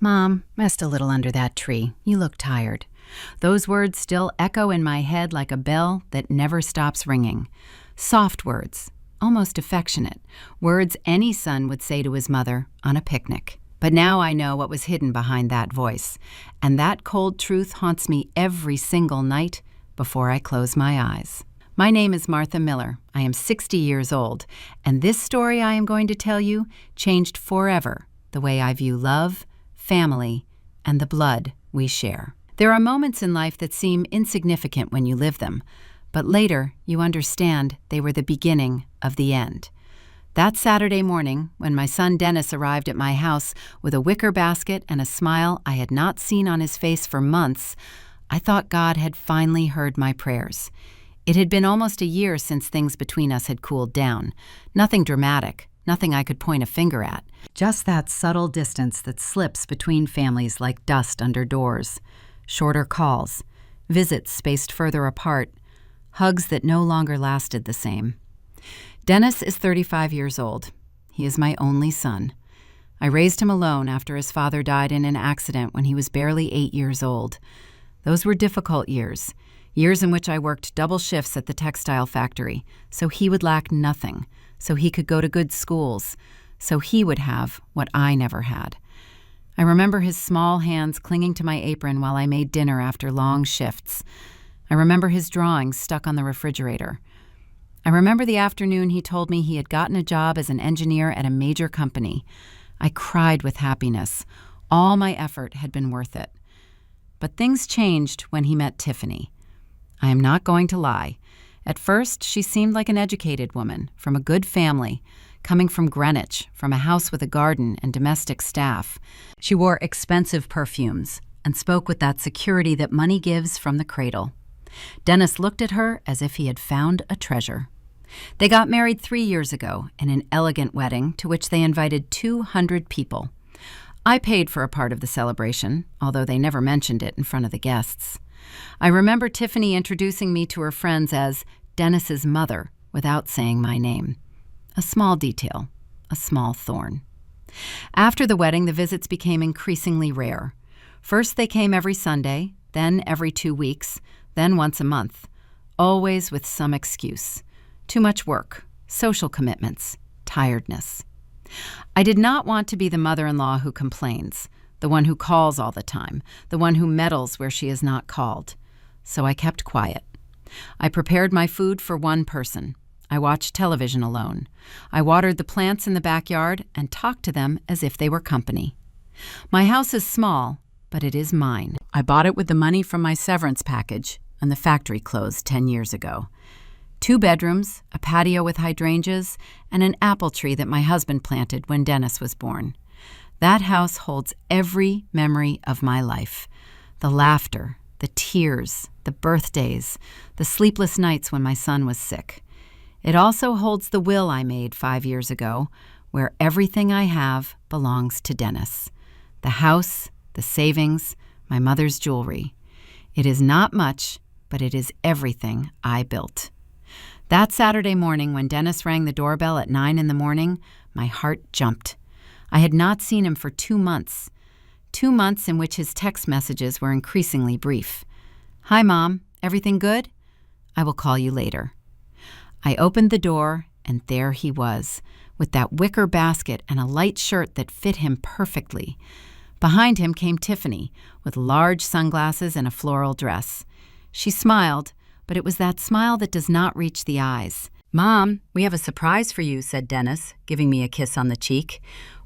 Mom, rest a little under that tree. You look tired. Those words still echo in my head like a bell that never stops ringing. Soft words, almost affectionate, words any son would say to his mother on a picnic. But now I know what was hidden behind that voice, and that cold truth haunts me every single night before I close my eyes. My name is Martha Miller. I am 60 years old, and this story I am going to tell you changed forever the way I view love, family, and the blood we share. There are moments in life that seem insignificant when you live them, but later you understand they were the beginning of the end. That Saturday morning, when my son Dennis arrived at my house with a wicker basket and a smile I had not seen on his face for months, I thought God had finally heard my prayers. It had been almost a year since things between us had cooled down. Nothing dramatic, nothing I could point a finger at. Just that subtle distance that slips between families like dust under doors. Shorter calls, visits spaced further apart, hugs that no longer lasted the same. Dennis is 35 years old. He is my only son. I raised him alone after his father died in an accident when he was barely 8 years old. Those were difficult years in which I worked double shifts at the textile factory, so he would lack nothing, so he could go to good schools, so he would have what I never had. I remember his small hands clinging to my apron while I made dinner after long shifts. I remember his drawings stuck on the refrigerator. I remember the afternoon he told me he had gotten a job as an engineer at a major company. I cried with happiness. All my effort had been worth it. But things changed when he met Tiffany. I am not going to lie. At first, she seemed like an educated woman, from a good family, coming from Greenwich, from a house with a garden and domestic staff. She wore expensive perfumes and spoke with that security that money gives from the cradle. Dennis looked at her as if he had found a treasure. They got married 3 years ago in an elegant wedding to which they invited 200 people. I paid for a part of the celebration, although they never mentioned it in front of the guests. I remember Tiffany introducing me to her friends as Dennis's mother without saying my name. A small detail, a small thorn. After the wedding, the visits became increasingly rare. First, they came every Sunday, then every 2 weeks, then once a month, always with some excuse. Too much work, social commitments, tiredness. I did not want to be the mother-in-law who complains, the one who calls all the time, the one who meddles where she is not called. So I kept quiet. I prepared my food for one person. I watched television alone. I watered the plants in the backyard and talked to them as if they were company. My house is small, but it is mine. I bought it with the money from my severance package, and the factory closed 10 years ago. 2 bedrooms, a patio with hydrangeas, and an apple tree that my husband planted when Dennis was born. That house holds every memory of my life. The laughter, the tears, the birthdays, the sleepless nights when my son was sick. It also holds the will I made 5 years ago, where everything I have belongs to Dennis. The house, the savings, my mother's jewelry. It is not much, but it is everything I built. That Saturday morning when Dennis rang the doorbell at 9 a.m, my heart jumped. I had not seen him for 2 months. 2 months in which his text messages were increasingly brief. "Hi, Mom. Everything good? I will call you later." I opened the door, and there he was, with that wicker basket and a light shirt that fit him perfectly. Behind him came Tiffany, with large sunglasses and a floral dress. She smiled, but it was that smile that does not reach the eyes. "Mom, we have a surprise for you," said Dennis, giving me a kiss on the cheek.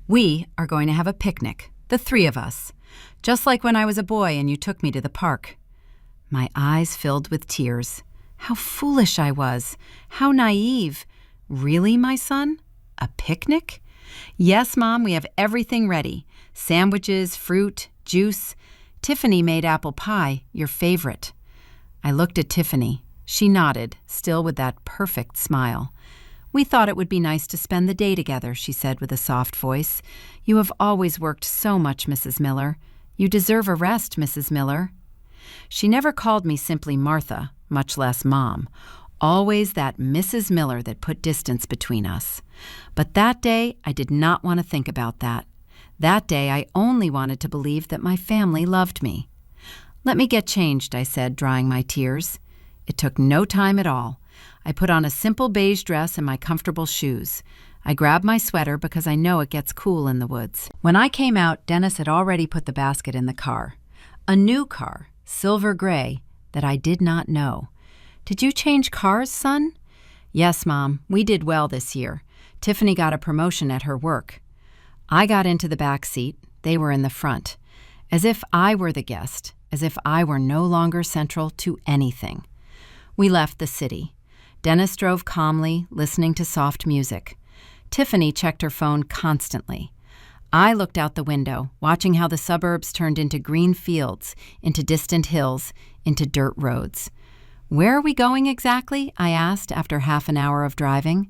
"We are going to have a picnic, the 3 of us, just like when I was a boy and you took me to the park." My eyes filled with tears. How foolish I was. How naive. Really, my son? A picnic? "Yes, Mom, we have everything ready. Sandwiches, fruit, juice. Tiffany made apple pie, your favorite." I looked at Tiffany. She nodded, still with that perfect smile. "We thought it would be nice to spend the day together," she said with a soft voice. "You have always worked so much, Mrs. Miller. You deserve a rest, Mrs. Miller." She never called me simply Martha, much less Mom. Always that Mrs. Miller that put distance between us. But that day, I did not want to think about that. That day, I only wanted to believe that my family loved me. "Let me get changed," I said, drying my tears. It took no time at all. I put on a simple beige dress and my comfortable shoes. I grabbed my sweater because I know it gets cool in the woods. When I came out, Dennis had already put the basket in the car. A new car, silver gray, that I did not know. "Did you change cars, son?" "Yes, Mom. We did well this year. Tiffany got a promotion at her work." I got into the back seat. They were in the front. As if I were the guest, as if I were no longer central to anything. We left the city. Dennis drove calmly, listening to soft music. Tiffany checked her phone constantly. I looked out the window, watching how the suburbs turned into green fields, into distant hills, into dirt roads. "Where are we going exactly?" I asked after half an hour of driving.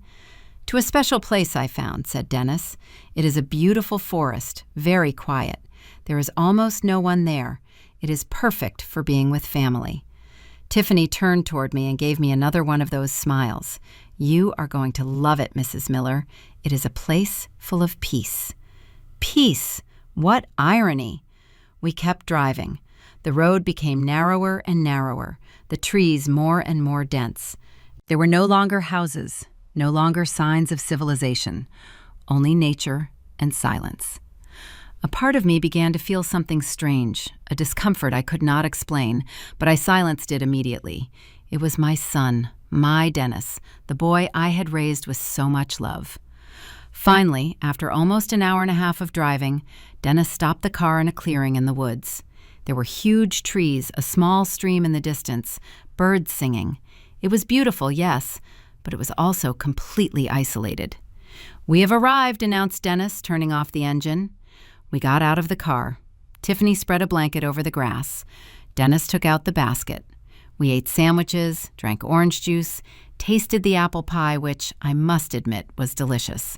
"To a special place I found," said Dennis. "It is a beautiful forest, very quiet. There is almost no one there. It is perfect for being with family." Tiffany turned toward me and gave me another one of those smiles. "You are going to love it, Mrs. Miller. It is a place full of peace." Peace! What irony! We kept driving. The road became narrower and narrower, the trees more and more dense. There were no longer houses, no longer signs of civilization, only nature and silence. A part of me began to feel something strange, a discomfort I could not explain, but I silenced it immediately. It was my son, my Dennis, the boy I had raised with so much love. Finally, after almost an hour and a half of driving, Dennis stopped the car in a clearing in the woods. There were huge trees, a small stream in the distance, birds singing. It was beautiful, yes, but it was also completely isolated. "We have arrived," announced Dennis, turning off the engine. We got out of the car. Tiffany spread a blanket over the grass. Dennis took out the basket. We ate sandwiches, drank orange juice, tasted the apple pie, which, I must admit, was delicious.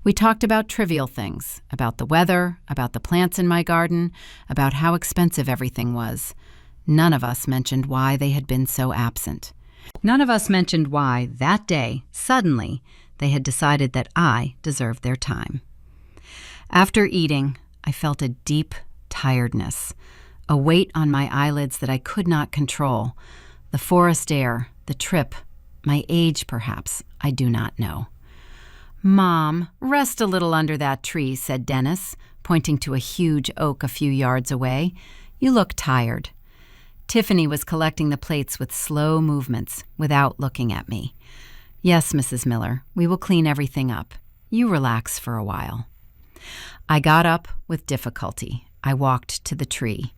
We talked about trivial things, about the weather, about the plants in my garden, about how expensive everything was. None of us mentioned why they had been so absent. None of us mentioned why, that day, suddenly, they had decided that I deserved their time. After eating, I felt a deep tiredness, a weight on my eyelids that I could not control. The forest air, the trip, my age perhaps, I do not know. "Mom, rest a little under that tree," said Dennis, pointing to a huge oak a few yards away. "You look tired." Tiffany was collecting the plates with slow movements, without looking at me. "Yes, Mrs. Miller, we will clean everything up. You relax for a while." I got up with difficulty. I walked to the tree.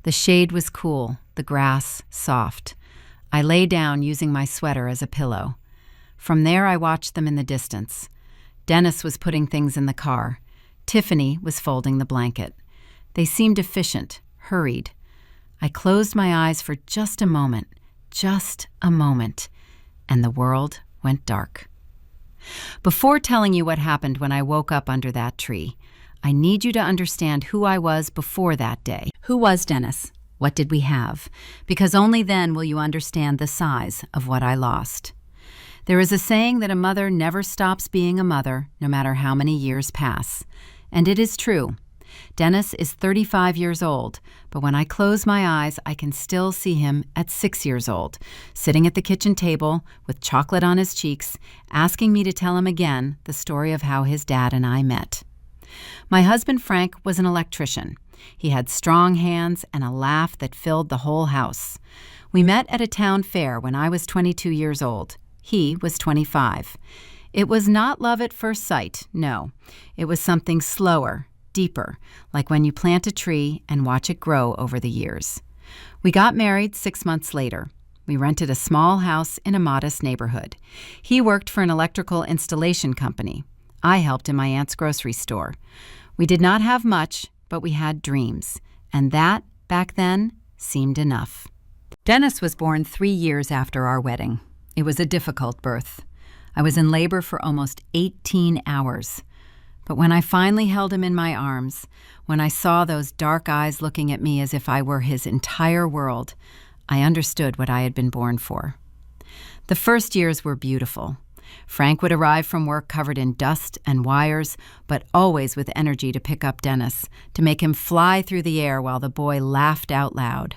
The shade was cool, the grass soft. I lay down using my sweater as a pillow. From there I watched them in the distance. Dennis was putting things in the car. Tiffany was folding the blanket. They seemed efficient, hurried. I closed my eyes for just a moment, and the world went dark. Before telling you what happened when I woke up under that tree, I need you to understand who I was before that day. Who was Dennis? What did we have? Because only then will you understand the size of what I lost. There is a saying that a mother never stops being a mother, no matter how many years pass. And it is true. Dennis is 35 years old, but when I close my eyes, I can still see him at 6 years old, sitting at the kitchen table with chocolate on his cheeks, asking me to tell him again the story of how his dad and I met. My husband Frank was an electrician. He had strong hands and a laugh that filled the whole house. We met at a town fair when I was 22 years old. He was 25. It was not love at first sight, no. It was something slower, deeper, like when you plant a tree and watch it grow over the years. We got married 6 months later. We rented a small house in a modest neighborhood. He worked for an electrical installation company. I helped in my aunt's grocery store. We did not have much, but we had dreams, and that, back then, seemed enough. Dennis was born 3 years after our wedding. It was a difficult birth. I was in labor for almost 18 hours. But when I finally held him in my arms, when I saw those dark eyes looking at me as if I were his entire world, I understood what I had been born for. The first years were beautiful. Frank would arrive from work covered in dust and wires, but always with energy to pick up Dennis, to make him fly through the air while the boy laughed out loud.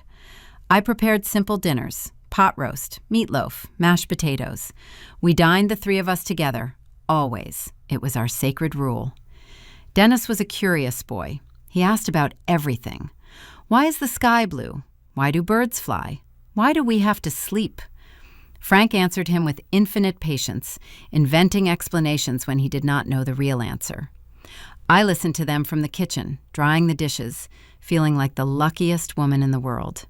I prepared simple dinners: pot roast, meatloaf, mashed potatoes. We dined, the three of us together, always. It was our sacred rule. Dennis was a curious boy. He asked about everything. Why is the sky blue? Why do birds fly? Why do we have to sleep? Frank answered him with infinite patience, inventing explanations when he did not know the real answer. I listened to them from the kitchen, drying the dishes, feeling like the luckiest woman in the world.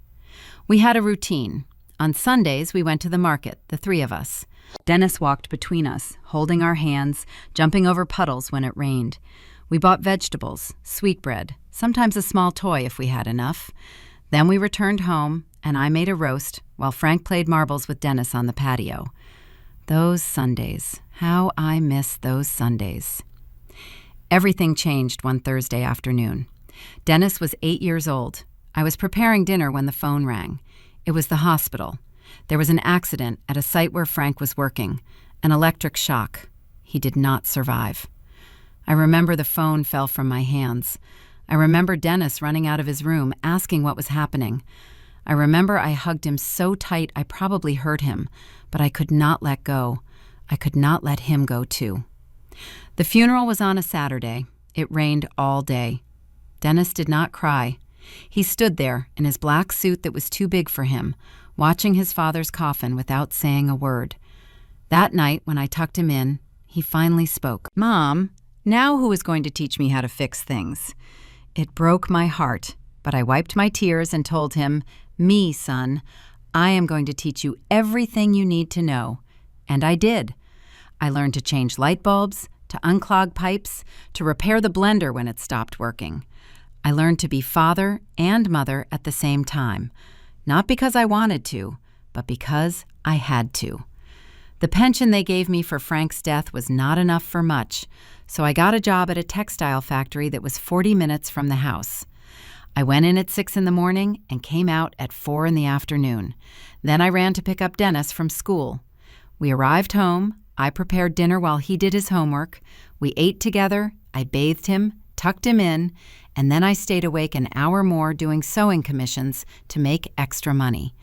We had a routine. On Sundays, we went to the market, the three of us. Dennis walked between us, holding our hands, jumping over puddles when it rained. We bought vegetables, sweetbread, sometimes a small toy if we had enough. Then we returned home, and I made a roast while Frank played marbles with Dennis on the patio. Those Sundays. How I miss those Sundays. Everything changed one Thursday afternoon. Dennis was 8 years old. I was preparing dinner when the phone rang. It was the hospital. There was an accident at a site where Frank was working, an electric shock. He did not survive. I remember the phone fell from my hands. I remember Dennis running out of his room, asking what was happening. I remember I hugged him so tight I probably hurt him, but I could not let go. I could not let him go too. The funeral was on a Saturday. It rained all day. Dennis did not cry. He stood there in his black suit that was too big for him, watching his father's coffin without saying a word. That night, when I tucked him in, he finally spoke. "Mom, now who is going to teach me how to fix things?" It broke my heart, but I wiped my tears and told him, "Me, son, I am going to teach you everything you need to know." And I did. I learned to change light bulbs, to unclog pipes, to repair the blender when it stopped working. I learned to be father and mother at the same time, not because I wanted to, but because I had to. The pension they gave me for Frank's death was not enough for much, so I got a job at a textile factory that was 40 minutes from the house. I went in at 6 in the morning and came out at 4 in the afternoon. Then I ran to pick up Dennis from school. We arrived home. I prepared dinner while he did his homework. We ate together. I bathed him, tucked him in, and then I stayed awake an hour more doing sewing commissions to make extra money.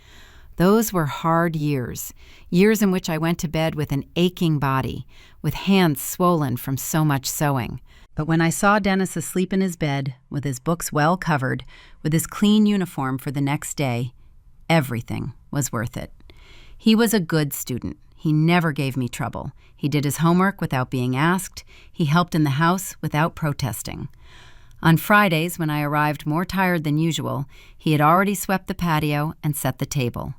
Those were hard years in which I went to bed with an aching body, with hands swollen from so much sewing. But when I saw Dennis asleep in his bed, with his books well covered, with his clean uniform for the next day, everything was worth it. He was a good student. He never gave me trouble. He did his homework without being asked. He helped in the house without protesting. On Fridays, when I arrived more tired than usual, he had already swept the patio and set the table.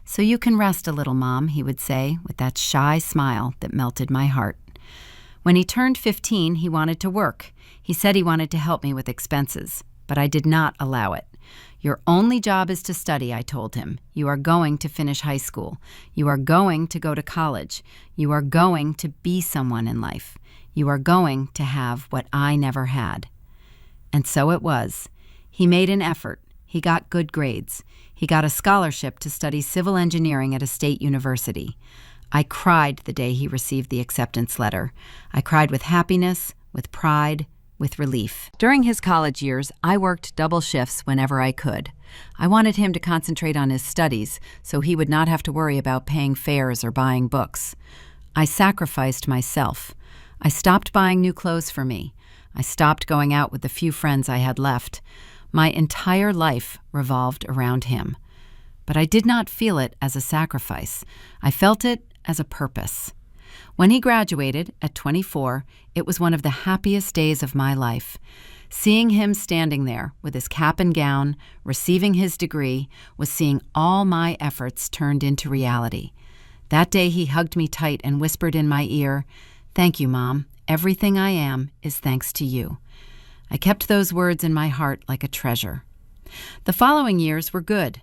"So you can rest a little, Mom," he would say, with that shy smile that melted my heart. When he turned 15, he wanted to work. He said he wanted to help me with expenses, but I did not allow it. "Your only job is to study," I told him. "You are going to finish high school. You are going to go to college. You are going to be someone in life. You are going to have what I never had." And so it was. He made an effort. He got good grades. He got a scholarship to study civil engineering at a state university. I cried the day he received the acceptance letter. I cried with happiness, with pride, with relief. During his college years, I worked double shifts whenever I could. I wanted him to concentrate on his studies so he would not have to worry about paying fares or buying books. I sacrificed myself. I stopped buying new clothes for me. I stopped going out with the few friends I had left. My entire life revolved around him. But I did not feel it as a sacrifice. I felt it as a purpose. When he graduated at 24, it was one of the happiest days of my life. Seeing him standing there with his cap and gown, receiving his degree, was seeing all my efforts turned into reality. That day he hugged me tight and whispered in my ear, "Thank you, Mom. Everything I am is thanks to you." I kept those words in my heart like a treasure. The following years were good.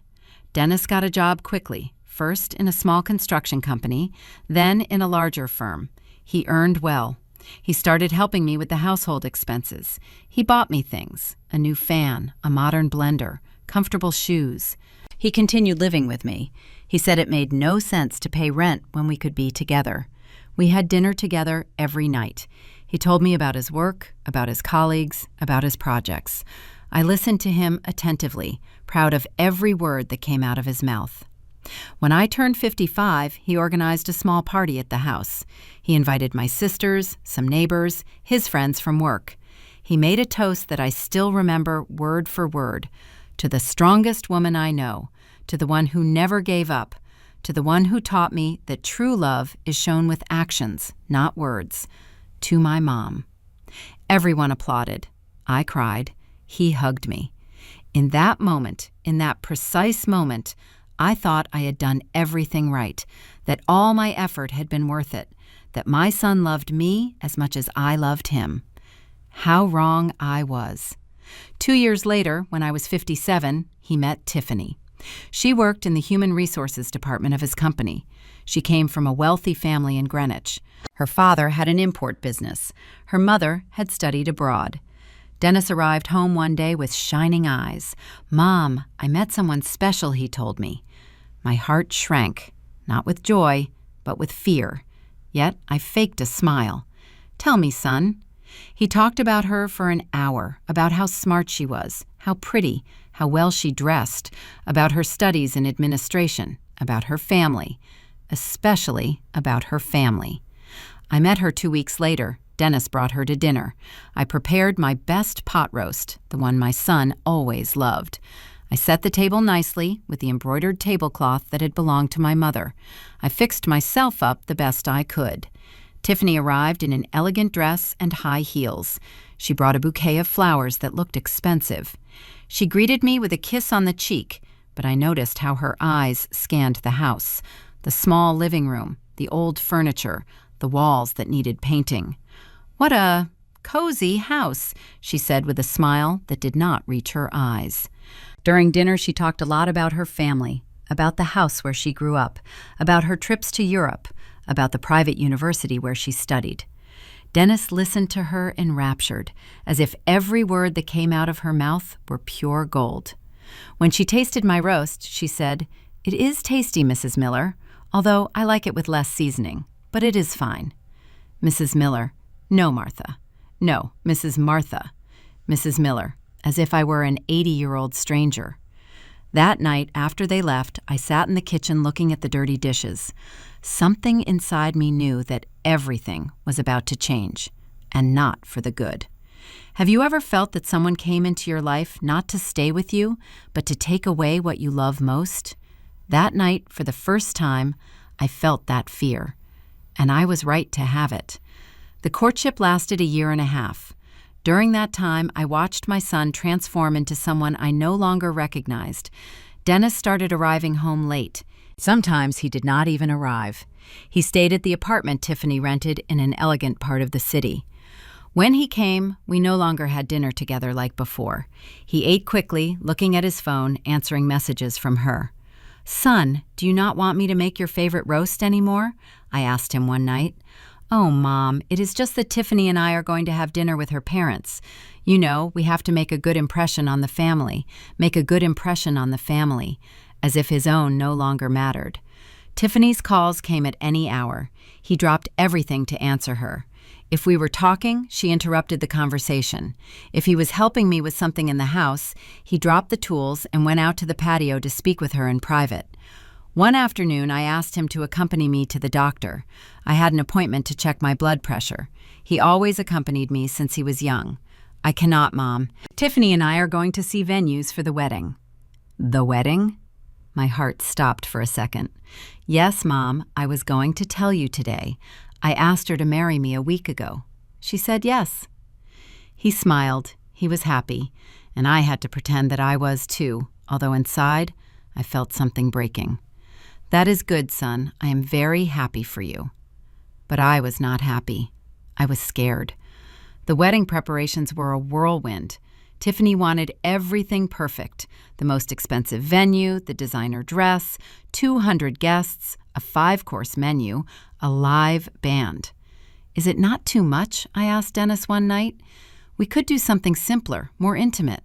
Dennis got a job quickly, first in a small construction company, then in a larger firm. He earned well. He started helping me with the household expenses. He bought me things: a new fan, a modern blender, comfortable shoes. He continued living with me. He said it made no sense to pay rent when we could be together. We had dinner together every night. He told me about his work, about his colleagues, about his projects. I listened to him attentively, proud of every word that came out of his mouth. When I turned 55, he organized a small party at the house. He invited my sisters, some neighbors, his friends from work. He made a toast that I still remember word for word. To the strongest woman I know, to the one who never gave up, to the one who taught me that true love is shown with actions, not words. To my mom. Everyone applauded. I cried. He hugged me. In that moment, in that precise moment, I thought I had done everything right, that all my effort had been worth it, that my son loved me as much as I loved him. How wrong I was. 2 years later, when I was 57, he met Tiffany. She worked in the human resources department of his company. She came from a wealthy family in Greenwich. Her father had an import business. Her mother had studied abroad. Dennis arrived home one day with shining eyes. "Mom, I met someone special," he told me. My heart shrank, not with joy, but with fear. Yet I faked a smile. "Tell me, son." He talked about her for an hour, about how smart she was, how pretty, how well she dressed, about her studies in administration, about her family, especially about her family. I met her 2 weeks later. Dennis brought her to dinner. I prepared my best pot roast, the one my son always loved. I set the table nicely with the embroidered tablecloth that had belonged to my mother. I fixed myself up the best I could. Tiffany arrived in an elegant dress and high heels. She brought a bouquet of flowers that looked expensive. She greeted me with a kiss on the cheek, but I noticed how her eyes scanned the house, the small living room, the old furniture, the walls that needed painting. "What a cozy house," she said with a smile that did not reach her eyes. During dinner, she talked a lot about her family, about the house where she grew up, about her trips to Europe, about the private university where she studied. Dennis listened to her enraptured, as if every word that came out of her mouth were pure gold. When she tasted my roast, she said, "It is tasty, Mrs. Miller, although I like it with less seasoning, but it is fine." Mrs. Miller. "No, Martha." "No, Mrs. Martha." Mrs. Miller, as if I were an 80-year-old stranger. That night, after they left, I sat in the kitchen looking at the dirty dishes. Something inside me knew that everything was about to change, and not for the good. Have you ever felt that someone came into your life not to stay with you, but to take away what you love most? That night, for the first time, I felt that fear. And I was right to have it. The courtship lasted a year and a half. During that time, I watched my son transform into someone I no longer recognized. Dennis started arriving home late. Sometimes he did not even arrive. He stayed at the apartment Tiffany rented in an elegant part of the city. When he came, we no longer had dinner together like before. He ate quickly, looking at his phone, answering messages from her. "Son, do you not want me to make your favorite roast anymore?" I asked him one night. "Oh, Mom, it is just that Tiffany and I are going to have dinner with her parents. You know, we have to make a good impression on the family, as if his own no longer mattered." Tiffany's calls came at any hour. He dropped everything to answer her. If we were talking, she interrupted the conversation. If he was helping me with something in the house, he dropped the tools and went out to the patio to speak with her in private. One afternoon, I asked him to accompany me to the doctor. I had an appointment to check my blood pressure. He always accompanied me since he was young. "I cannot, Mom. Tiffany and I are going to see venues for the wedding." "The wedding?" My heart stopped for a second. "Yes, Mom, I was going to tell you today. I asked her to marry me a week ago. She said yes." He smiled. He was happy, and I had to pretend that I was too, although inside I felt something breaking. "That is good, son. I am very happy for you." But I was not happy. I was scared. The wedding preparations were a whirlwind. Tiffany wanted everything perfect: the most expensive venue, the designer dress, 200 guests, a 5-course menu, a live band. "Is it not too much?" I asked Dennis one night. "We could do something simpler, more intimate."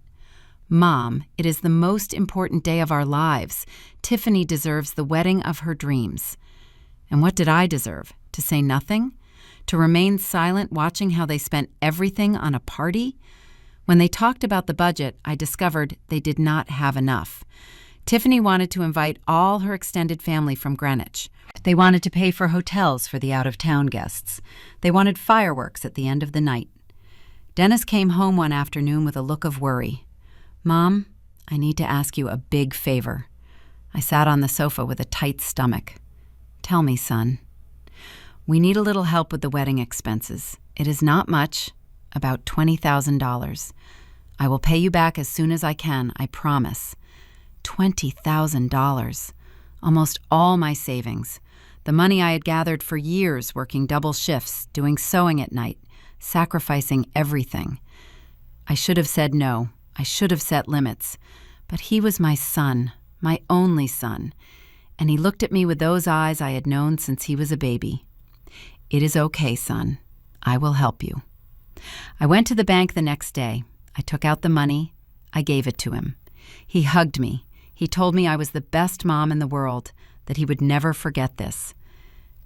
"Mom, it is the most important day of our lives. Tiffany deserves the wedding of her dreams." And what did I deserve? To say nothing? To remain silent watching how they spent everything on a party? When they talked about the budget, I discovered they did not have enough. Tiffany wanted to invite all her extended family from Greenwich. They wanted to pay for hotels for the out-of-town guests. They wanted fireworks at the end of the night. Dennis came home one afternoon with a look of worry. "Mom, I need to ask you a big favor." I sat on the sofa with a tight stomach. "Tell me, son." "We need a little help with the wedding expenses. It is not much, about $20,000. I will pay you back as soon as I can, I promise." $20,000. Almost all my savings. The money I had gathered for years working double shifts, doing sewing at night, sacrificing everything. I should have said no. I should have set limits. But he was my son, my only son, and he looked at me with those eyes I had known since he was a baby. "It is okay, son. I will help you." I went to the bank the next day. I took out the money. I gave it to him. He hugged me. He told me I was the best mom in the world, that he would never forget this.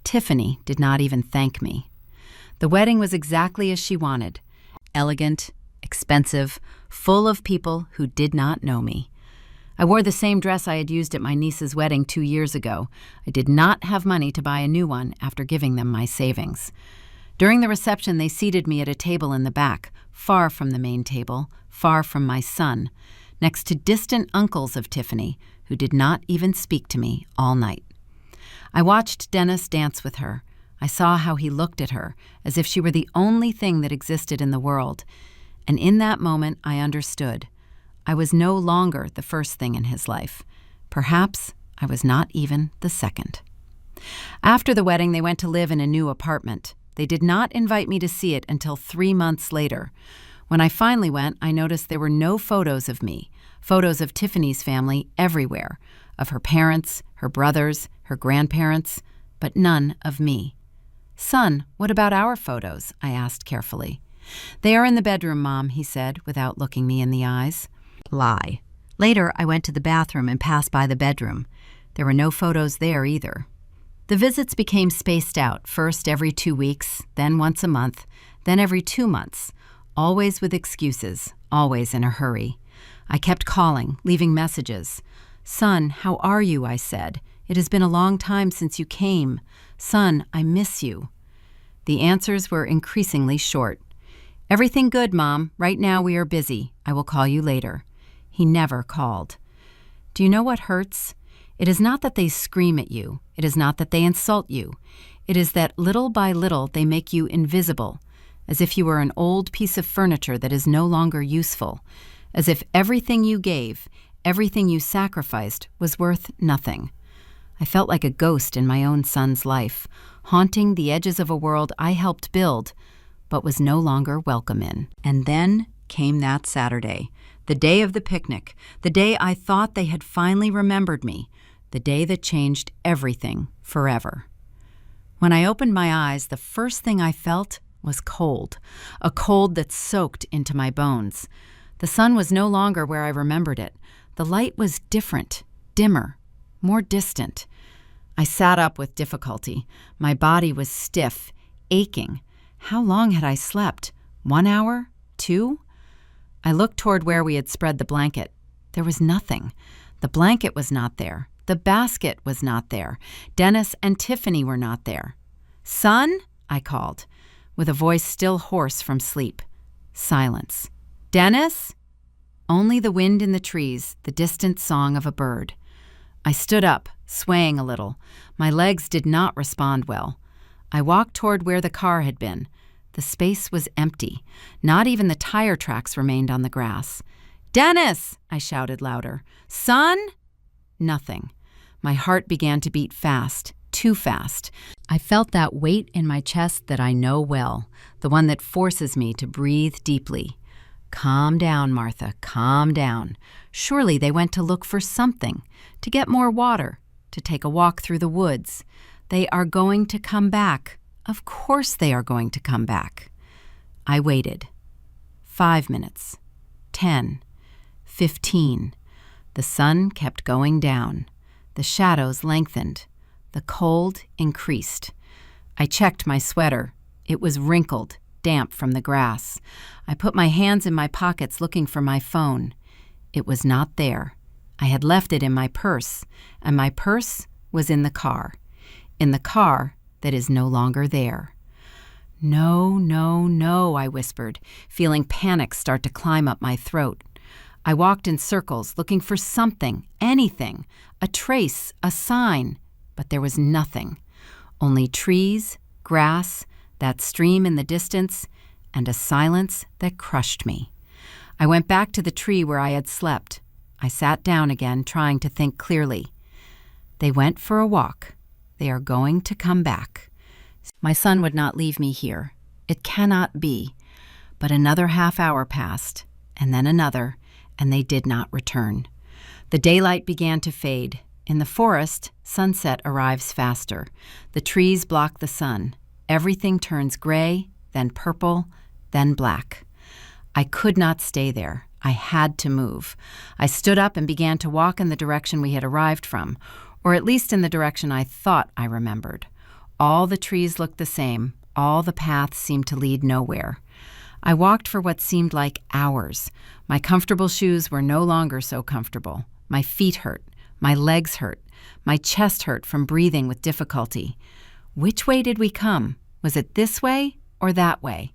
Tiffany did not even thank me. The wedding was exactly as she wanted. Elegant, expensive, full of people who did not know me. I wore the same dress I had used at my niece's wedding 2 years ago. I did not have money to buy a new one after giving them my savings. During the reception, they seated me at a table in the back, far from the main table, far from my son, next to distant uncles of Tiffany, who did not even speak to me all night. I watched Dennis dance with her. I saw how he looked at her, as if she were the only thing that existed in the world. And in that moment, I understood. I was no longer the first thing in his life. Perhaps I was not even the second. After the wedding, they went to live in a new apartment. They did not invite me to see it until 3 months later. When I finally went, I noticed there were no photos of me, photos of Tiffany's family everywhere, of her parents, her brothers, her grandparents, but none of me. "Son, what about our photos?" I asked carefully. "They are in the bedroom, Mom," he said, without looking me in the eyes. Lie. Later, I went to the bathroom and passed by the bedroom. There were no photos there either. The visits became spaced out, first every 2 weeks, then once a month, then every 2 months, always with excuses, always in a hurry. I kept calling, leaving messages. "Son, how are you?" I said. "It has been a long time since you came. Son, I miss you." The answers were increasingly short. "Everything good, Mom. Right now we are busy. I will call you later." He never called. Do you know what hurts? It is not that they scream at you. It is not that they insult you. It is that little by little they make you invisible, as if you were an old piece of furniture that is no longer useful, as if everything you gave, everything you sacrificed was worth nothing. I felt like a ghost in my own son's life, haunting the edges of a world I helped build, but was no longer welcome in. And then came that Saturday, the day of the picnic, the day I thought they had finally remembered me, the day that changed everything forever. When I opened my eyes, the first thing I felt was cold, a cold that soaked into my bones. The sun was no longer where I remembered it. The light was different, dimmer, more distant. I sat up with difficulty. My body was stiff, aching. How long had I slept? 1 hour? 2? I looked toward where we had spread the blanket. There was nothing. The blanket was not there. The basket was not there. Dennis and Tiffany were not there. "Son?" I called, with a voice still hoarse from sleep. Silence. "Dennis?" Only the wind in the trees, the distant song of a bird. I stood up, swaying a little. My legs did not respond well. I walked toward where the car had been. The space was empty. Not even the tire tracks remained on the grass. "Dennis!" I shouted louder. "Son?" Nothing. My heart began to beat fast, too fast. I felt that weight in my chest that I know well, the one that forces me to breathe deeply. Calm down, Martha, calm down. Surely they went to look for something, to get more water, to take a walk through the woods. They are going to come back. Of course they are going to come back. I waited. 5 minutes. 10. 15. The sun kept going down. The shadows lengthened. The cold increased. I checked my sweater. It was wrinkled, damp from the grass. I put my hands in my pockets looking for my phone. It was not there. I had left it in my purse, and my purse was in the car that is no longer there. No, no, no, I whispered, feeling panic start to climb up my throat. I walked in circles, looking for something, anything, a trace, a sign, but there was nothing. Only trees, grass, that stream in the distance, and a silence that crushed me. I went back to the tree where I had slept. I sat down again, trying to think clearly. They went for a walk. They are going to come back. My son would not leave me here. It cannot be. But another half hour passed, and then another, and they did not return. The daylight began to fade. In the forest, sunset arrives faster. The trees block the sun. Everything turns gray, then purple, then black. I could not stay there. I had to move. I stood up and began to walk in the direction we had arrived from, or at least in the direction I thought I remembered. All the trees looked the same. All the paths seemed to lead nowhere. I walked for what seemed like hours. My comfortable shoes were no longer so comfortable. My feet hurt. My legs hurt. My chest hurt from breathing with difficulty. Which way did we come? Was it this way or that way?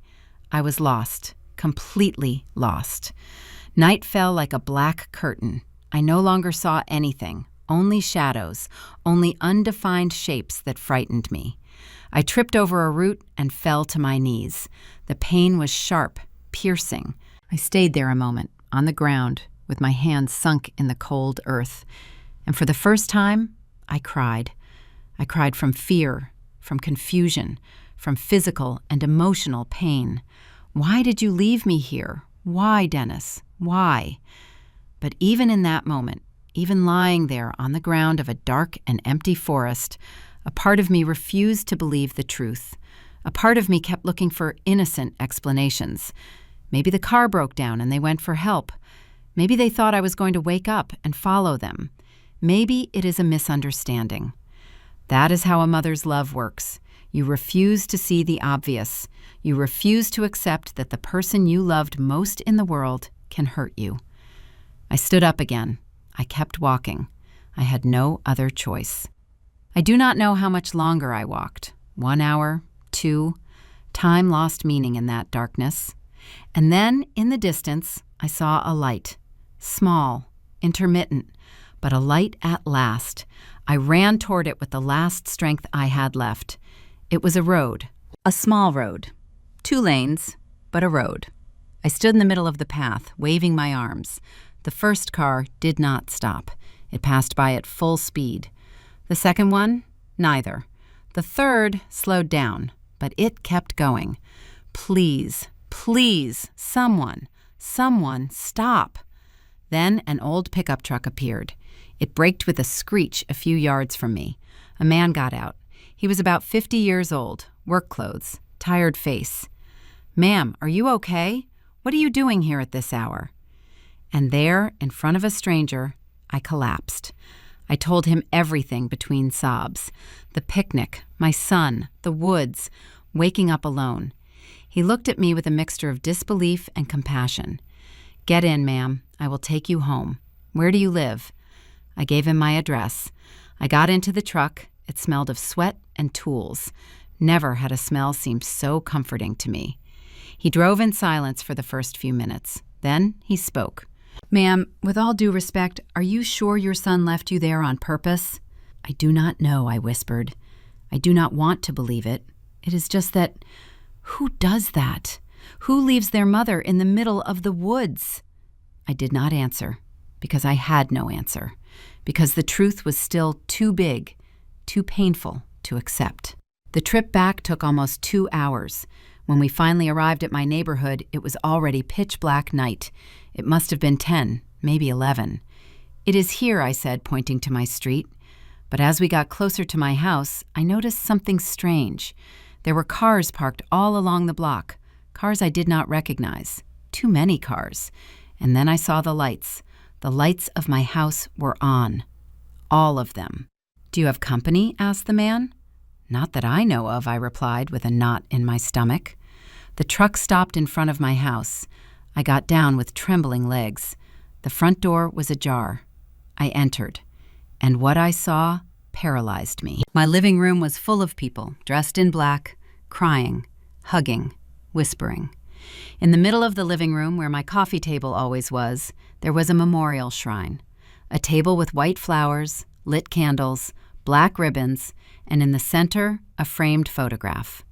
I was lost, completely lost. Night fell like a black curtain. I no longer saw anything, only shadows, only undefined shapes that frightened me. I tripped over a root and fell to my knees. The pain was sharp, piercing. I stayed there a moment, on the ground, with my hands sunk in the cold earth. And for the first time, I cried. I cried from fear, from confusion, from physical and emotional pain. Why did you leave me here? Why, Dennis? Why? But even in that moment, even lying there on the ground of a dark and empty forest, a part of me refused to believe the truth. A part of me kept looking for innocent explanations. Maybe the car broke down and they went for help. Maybe they thought I was going to wake up and follow them. Maybe it is a misunderstanding. That is how a mother's love works. You refuse to see the obvious. You refuse to accept that the person you loved most in the world can hurt you. I stood up again. I kept walking. I had no other choice. I do not know how much longer I walked. 1 hour, 2. Time lost meaning in that darkness. And then, in the distance, I saw a light. Small, intermittent, but a light at last. I ran toward it with the last strength I had left. It was a road. A small road. 2 lanes, but a road. I stood in the middle of the path, waving my arms. The first car did not stop. It passed by at full speed. The second one, neither. The third slowed down, but it kept going. Please, please, someone, stop. Then an old pickup truck appeared. It braked with a screech a few yards from me. A man got out. He was about 50 years old, work clothes, tired face. "Ma'am, are you okay? What are you doing here at this hour?" And there, in front of a stranger, I collapsed. I told him everything between sobs. The picnic, my son, the woods, waking up alone. He looked at me with a mixture of disbelief and compassion. "Get in, ma'am. I will take you home. Where do you live?" I gave him my address. I got into the truck. It smelled of sweat and tools. Never had a smell seemed so comforting to me. He drove in silence for the first few minutes. Then he spoke. "Ma'am, with all due respect, are you sure your son left you there on purpose?" "I do not know," I whispered. "I do not want to believe it. It is just that, who does that? Who leaves their mother in the middle of the woods?" I did not answer, because I had no answer, because the truth was still too big, too painful to accept. The trip back took almost 2 hours. When we finally arrived at my neighborhood, it was already pitch black night. It must have been 10, maybe 11. "It is here," I said, pointing to my street. But as we got closer to my house, I noticed something strange. There were cars parked all along the block, cars I did not recognize. Too many cars. And then I saw the lights. The lights of my house were on. All of them. "Do you have company?" asked the man. Not that I know of, I replied with a knot in my stomach. The truck stopped in front of my house. I got down with trembling legs. The front door was ajar. I entered, and what I saw paralyzed me. My living room was full of people, dressed in black, crying, hugging, whispering. In the middle of the living room, where my coffee table always was, there was a memorial shrine. A table with white flowers, lit candles, black ribbons, and in the center, a framed photograph.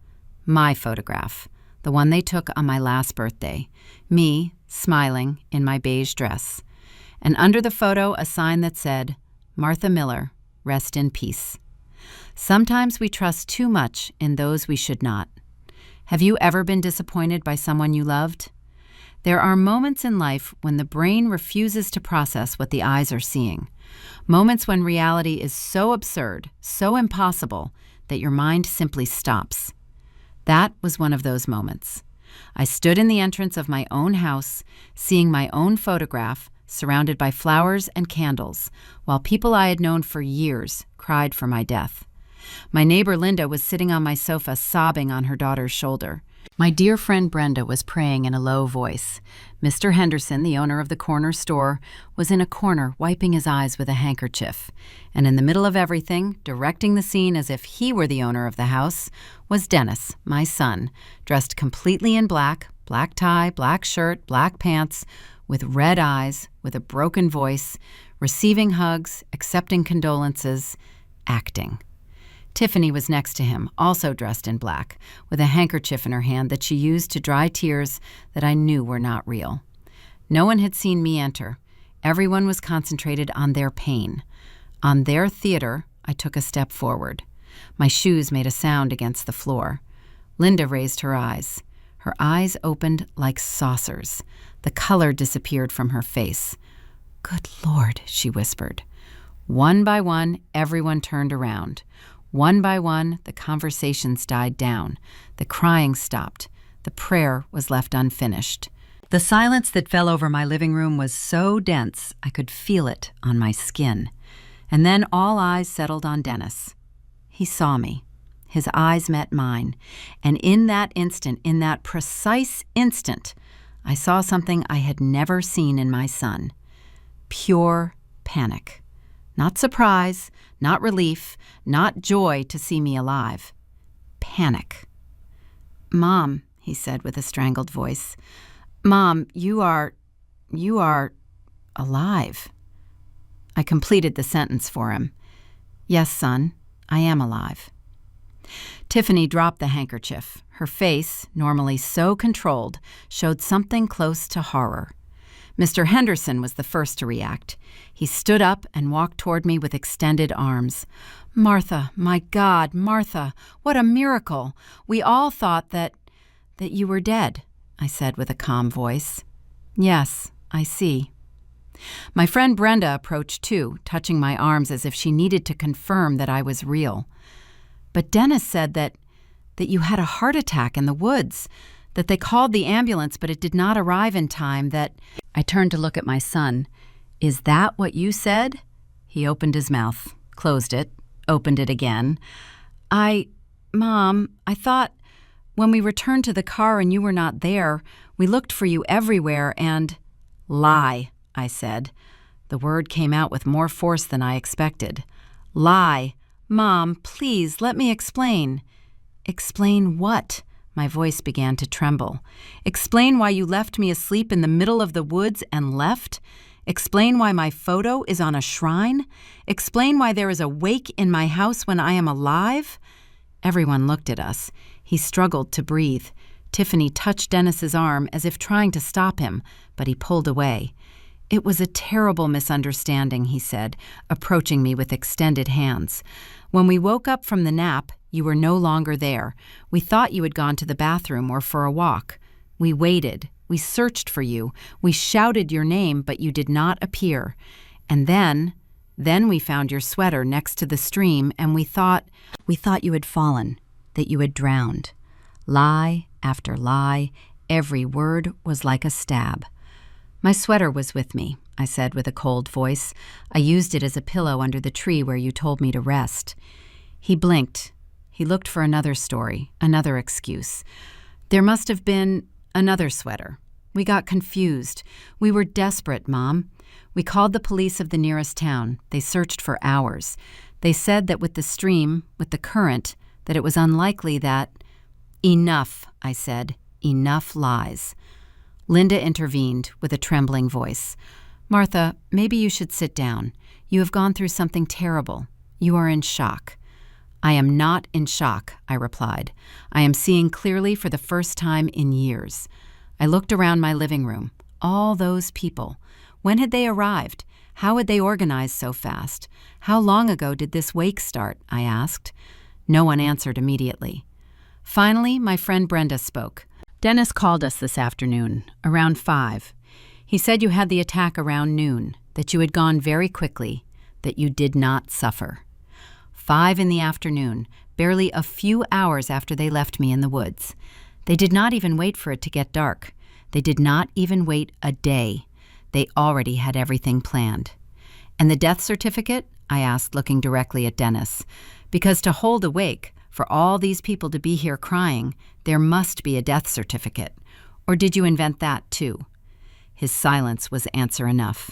My photograph, the one they took on my last birthday. Me, smiling, in my beige dress. And under the photo, a sign that said, Martha Miller, rest in peace. Sometimes we trust too much in those we should not. Have you ever been disappointed by someone you loved? There are moments in life when the brain refuses to process what the eyes are seeing. Moments when reality is so absurd, so impossible, that your mind simply stops. That was one of those moments. I stood in the entrance of my own house, seeing my own photograph, surrounded by flowers and candles, while people I had known for years cried for my death. My neighbor Linda was sitting on my sofa sobbing on her daughter's shoulder. My dear friend Brenda was praying in a low voice. Mr. Henderson, the owner of the corner store, was in a corner wiping his eyes with a handkerchief. And in the middle of everything, directing the scene as if he were the owner of the house, was Dennis, my son, dressed completely in black, black tie, black shirt, black pants, with red eyes, with a broken voice, receiving hugs, accepting condolences, acting. Tiffany was next to him, also dressed in black, with a handkerchief in her hand that she used to dry tears that I knew were not real. No one had seen me enter. Everyone was concentrated on their pain. On their theater, I took a step forward. My shoes made a sound against the floor. Linda raised her eyes. Her eyes opened like saucers. The color disappeared from her face. "Good Lord," she whispered. One by one, everyone turned around. One by one, the conversations died down. The crying stopped. The prayer was left unfinished. The silence that fell over my living room was so dense I could feel it on my skin. And then all eyes settled on Dennis. He saw me. His eyes met mine. And in that instant, in that precise instant, I saw something I had never seen in my son. Pure panic. Not surprise, not relief, not joy to see me alive. Panic. "Mom," he said with a strangled voice. "Mom, you are alive." I completed the sentence for him. "Yes, son, I am alive." Tiffany dropped the handkerchief. Her face, normally so controlled, showed something close to horror. Mr. Henderson was the first to react. He stood up and walked toward me with extended arms. "Martha, my God, Martha, what a miracle! We all thought that you were dead," I said with a calm voice. "Yes, I see." My friend Brenda approached too, touching my arms as if she needed to confirm that I was real. "But Dennis said that you had a heart attack in the woods, that they called the ambulance but it did not arrive in time, that—" I turned to look at my son. "Is that what you said?" He opened his mouth, closed it, opened it again. Mom, I thought when we returned to the car and you were not there, we looked for you everywhere and—" "Lie," I said. The word came out with more force than I expected. "Lie. Mom, please, let me explain." "Explain what?" My voice began to tremble. "Explain why you left me asleep in the middle of the woods and left? Explain why my photo is on a shrine? Explain why there is a wake in my house when I am alive?" Everyone looked at us. He struggled to breathe. Tiffany touched Dennis's arm as if trying to stop him, but he pulled away. "It was a terrible misunderstanding," he said, approaching me with extended hands. "When we woke up from the nap, you were no longer there. We thought you had gone to the bathroom or for a walk. We waited. We searched for you. We shouted your name, but you did not appear. And then we found your sweater next to the stream, and we thought you had fallen, that you had drowned." Lie after lie, every word was like a stab. "My sweater was with me," I said with a cold voice. "I used it as a pillow under the tree where you told me to rest." He blinked. He looked for another story, another excuse. There must have been another sweater. We got confused. We were desperate, Mom. We called the police of the nearest town. They searched for hours. They said that with the stream, with the current, that it was unlikely that— Enough, I said. Enough lies. Linda intervened with a trembling voice. Martha, maybe you should sit down. You have gone through something terrible. You are in shock. I am not in shock, I replied. I am seeing clearly for the first time in years. I looked around my living room. All those people. When had they arrived? How had they organized so fast? How long ago did this wake start? I asked. No one answered immediately. Finally, my friend Brenda spoke. Dennis called us this afternoon, around 5. He said you had the attack around noon, that you had gone very quickly, that you did not suffer. 5 in the afternoon, barely a few hours after they left me in the woods. They did not even wait for it to get dark. They did not even wait a day. They already had everything planned. And the death certificate? I asked, looking directly at Dennis. Because to hold a wake, for all these people to be here crying, there must be a death certificate. Or did you invent that too? His silence was answer enough.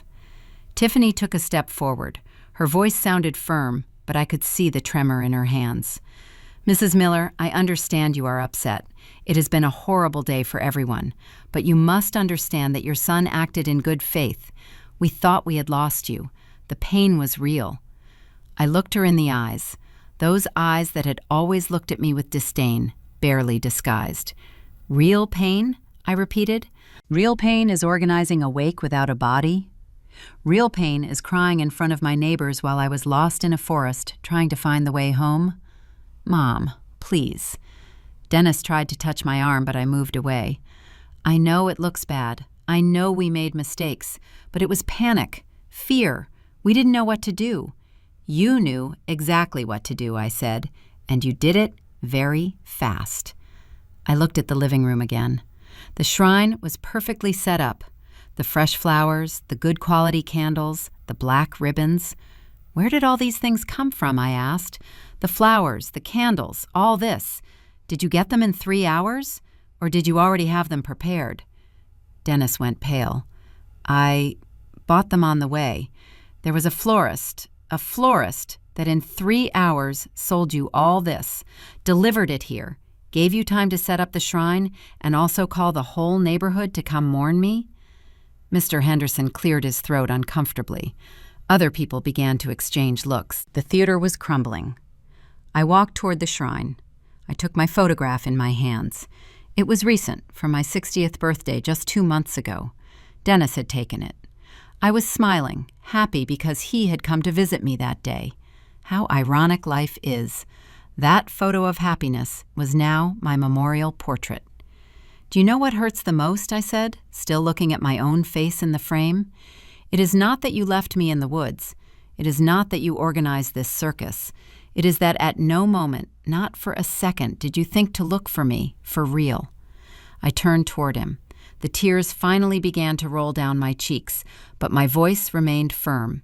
Tiffany took a step forward. Her voice sounded firm, but I could see the tremor in her hands. Mrs. Miller, I understand you are upset. It has been a horrible day for everyone, but you must understand that your son acted in good faith. We thought we had lost you. The pain was real. I looked her in the eyes, those eyes that had always looked at me with disdain, barely disguised. Real pain? I repeated. Real pain is organizing a wake without a body? Real pain is crying in front of my neighbors while I was lost in a forest trying to find the way home? Mom, please. Dennis tried to touch my arm, but I moved away. I know it looks bad. I know we made mistakes, but it was panic, fear. We didn't know what to do. You knew exactly what to do, I said, and you did it very fast. I looked at the living room again. The shrine was perfectly set up. The fresh flowers, the good quality candles, the black ribbons. Where did all these things come from, I asked. The flowers, the candles, all this. Did you get them in 3 hours? Or did you already have them prepared? Dennis went pale. I bought them on the way. There was a florist that in 3 hours sold you all this, delivered it here, gave you time to set up the shrine, and also call the whole neighborhood to come mourn me? Mr. Henderson cleared his throat uncomfortably. Other people began to exchange looks. The theater was crumbling. I walked toward the shrine. I took my photograph in my hands. It was recent, from my 60th birthday just 2 months ago. Dennis had taken it. I was smiling, happy because he had come to visit me that day. How ironic life is. That photo of happiness was now my memorial portrait. Do you know what hurts the most, I said, still looking at my own face in the frame? It is not that you left me in the woods. It is not that you organized this circus. It is that at no moment, not for a second, did you think to look for me, for real. I turned toward him. The tears finally began to roll down my cheeks, but my voice remained firm.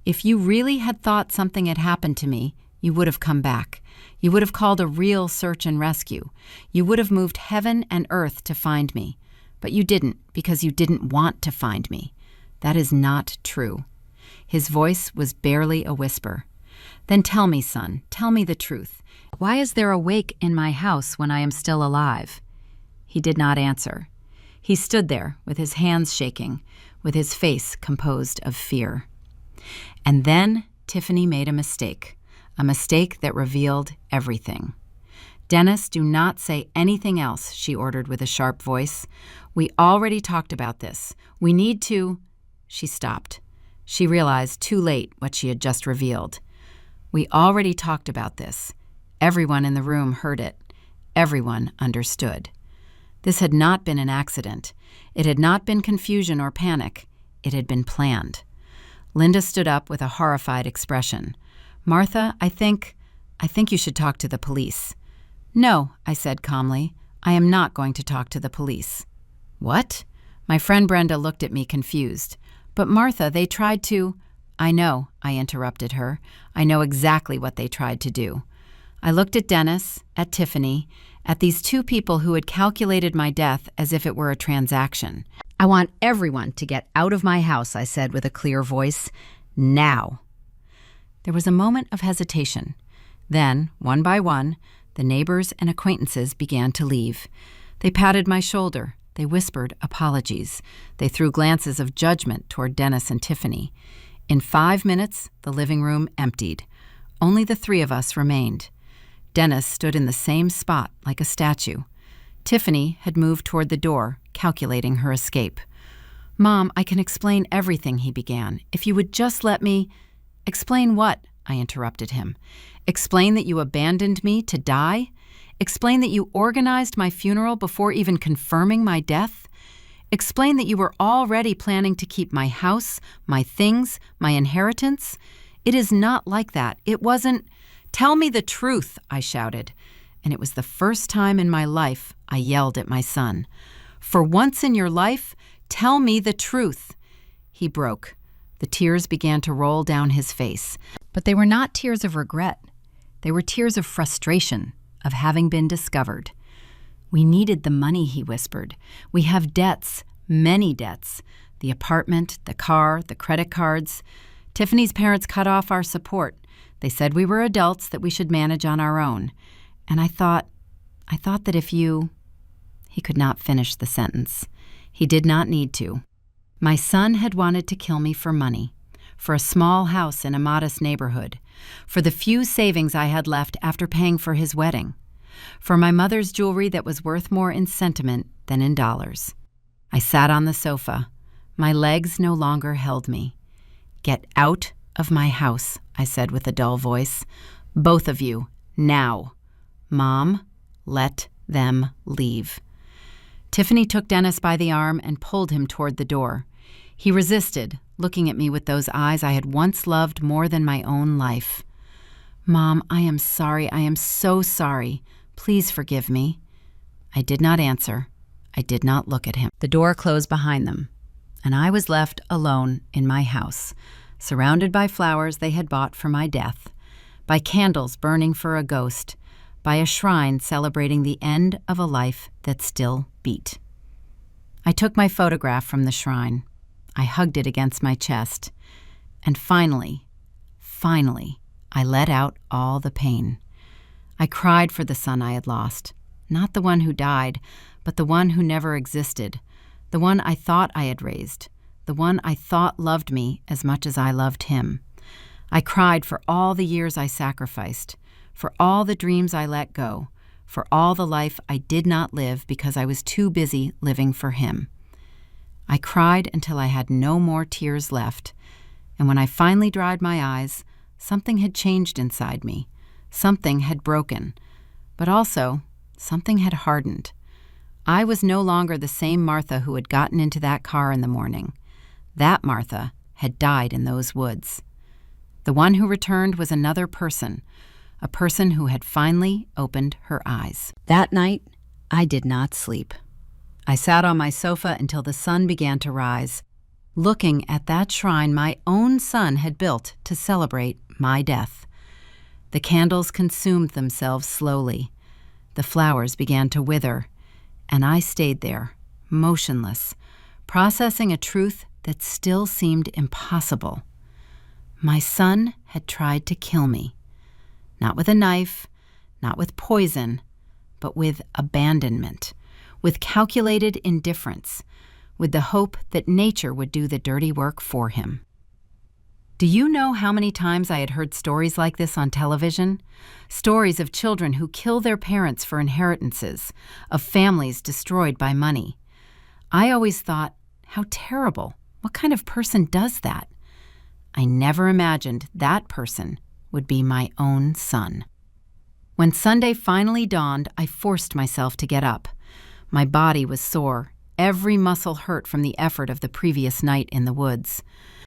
If you really had thought something had happened to me, you would have come back. You would have called a real search and rescue. You would have moved heaven and earth to find me. But you didn't, because you didn't want to find me. That is not true. His voice was barely a whisper. Then tell me, son, tell me the truth. Why is there a wake in my house when I am still alive? He did not answer. He stood there with his hands shaking, with his face composed of fear. And then Tiffany made a mistake that revealed everything. Dennis, do not say anything else, she ordered with a sharp voice. We already talked about this. We need to— She stopped. She realized too late what she had just revealed. We already talked about this. Everyone in the room heard it. Everyone understood. This had not been an accident. It had not been confusion or panic. It had been planned. Linda stood up with a horrified expression. Martha, I think you should talk to the police. No, I said calmly. I am not going to talk to the police. What? My friend Brenda looked at me confused. But Martha, they tried to— I know, I interrupted her. I know exactly what they tried to do. I looked at Dennis, at Tiffany, at these two people who had calculated my death as if it were a transaction. "I want everyone to get out of my house," I said with a clear voice. "Now." There was a moment of hesitation. Then, one by one, the neighbors and acquaintances began to leave. They patted my shoulder. They whispered apologies. They threw glances of judgment toward Dennis and Tiffany. In 5 minutes, the living room emptied. Only the three of us remained. Dennis stood in the same spot like a statue. Tiffany had moved toward the door, calculating her escape. "Mom, I can explain everything," he began. "If you would just let me—" "Explain what?" I interrupted him. "Explain that you abandoned me to die? Explain that you organized my funeral before even confirming my death? Explain that you were already planning to keep my house, my things, my inheritance? It is not like that. It wasn't—" "Tell me the truth," I shouted. And it was the first time in my life I yelled at my son. "For once in your life, tell me the truth." He broke. The tears began to roll down his face. But they were not tears of regret. They were tears of frustration, of having been discovered. "We needed the money," he whispered. "We have debts, many debts. The apartment, the car, the credit cards. Tiffany's parents cut off our support. They said we were adults, that we should manage on our own. And I thought that if you—" He could not finish the sentence. He did not need to. My son had wanted to kill me for money, for a small house in a modest neighborhood, for the few savings I had left after paying for his wedding, for my mother's jewelry that was worth more in sentiment than in dollars. I sat on the sofa. My legs no longer held me. "Get out of my house," I said with a dull voice. "Both of you, now. Mom, let them leave." Tiffany took Dennis by the arm and pulled him toward the door. He resisted, looking at me with those eyes I had once loved more than my own life. "Mom, I am sorry. I am so sorry. Please forgive me." I did not answer. I did not look at him. The door closed behind them, and I was left alone in my house, surrounded by flowers they had bought for my death, by candles burning for a ghost, by a shrine celebrating the end of a life that still beat. I took my photograph from the shrine. I hugged it against my chest. And finally, I let out all the pain. I cried for the son I had lost, not the one who died, but the one who never existed, the one I thought I had raised, the one I thought loved me as much as I loved him. I cried for all the years I sacrificed, for all the dreams I let go, for all the life I did not live because I was too busy living for him. I cried until I had no more tears left, and when I finally dried my eyes, something had changed inside me. Something had broken, but also something had hardened. I was no longer the same Martha who had gotten into that car in the morning. That Martha had died in those woods. The one who returned was another person, a person who had finally opened her eyes. That night, I did not sleep. I sat on my sofa until the sun began to rise, looking at that shrine my own son had built to celebrate my death. The candles consumed themselves slowly. The flowers began to wither, and I stayed there, motionless, processing a truth that still seemed impossible. My son had tried to kill me. Not with a knife, not with poison, but with abandonment, with calculated indifference, with the hope that nature would do the dirty work for him. Do you know how many times I had heard stories like this on television? Stories of children who kill their parents for inheritances, of families destroyed by money. I always thought, how terrible. What kind of person does that? I never imagined that person would be my own son. When Sunday finally dawned, I forced myself to get up. My body was sore. Every muscle hurt from the effort of the previous night in the woods.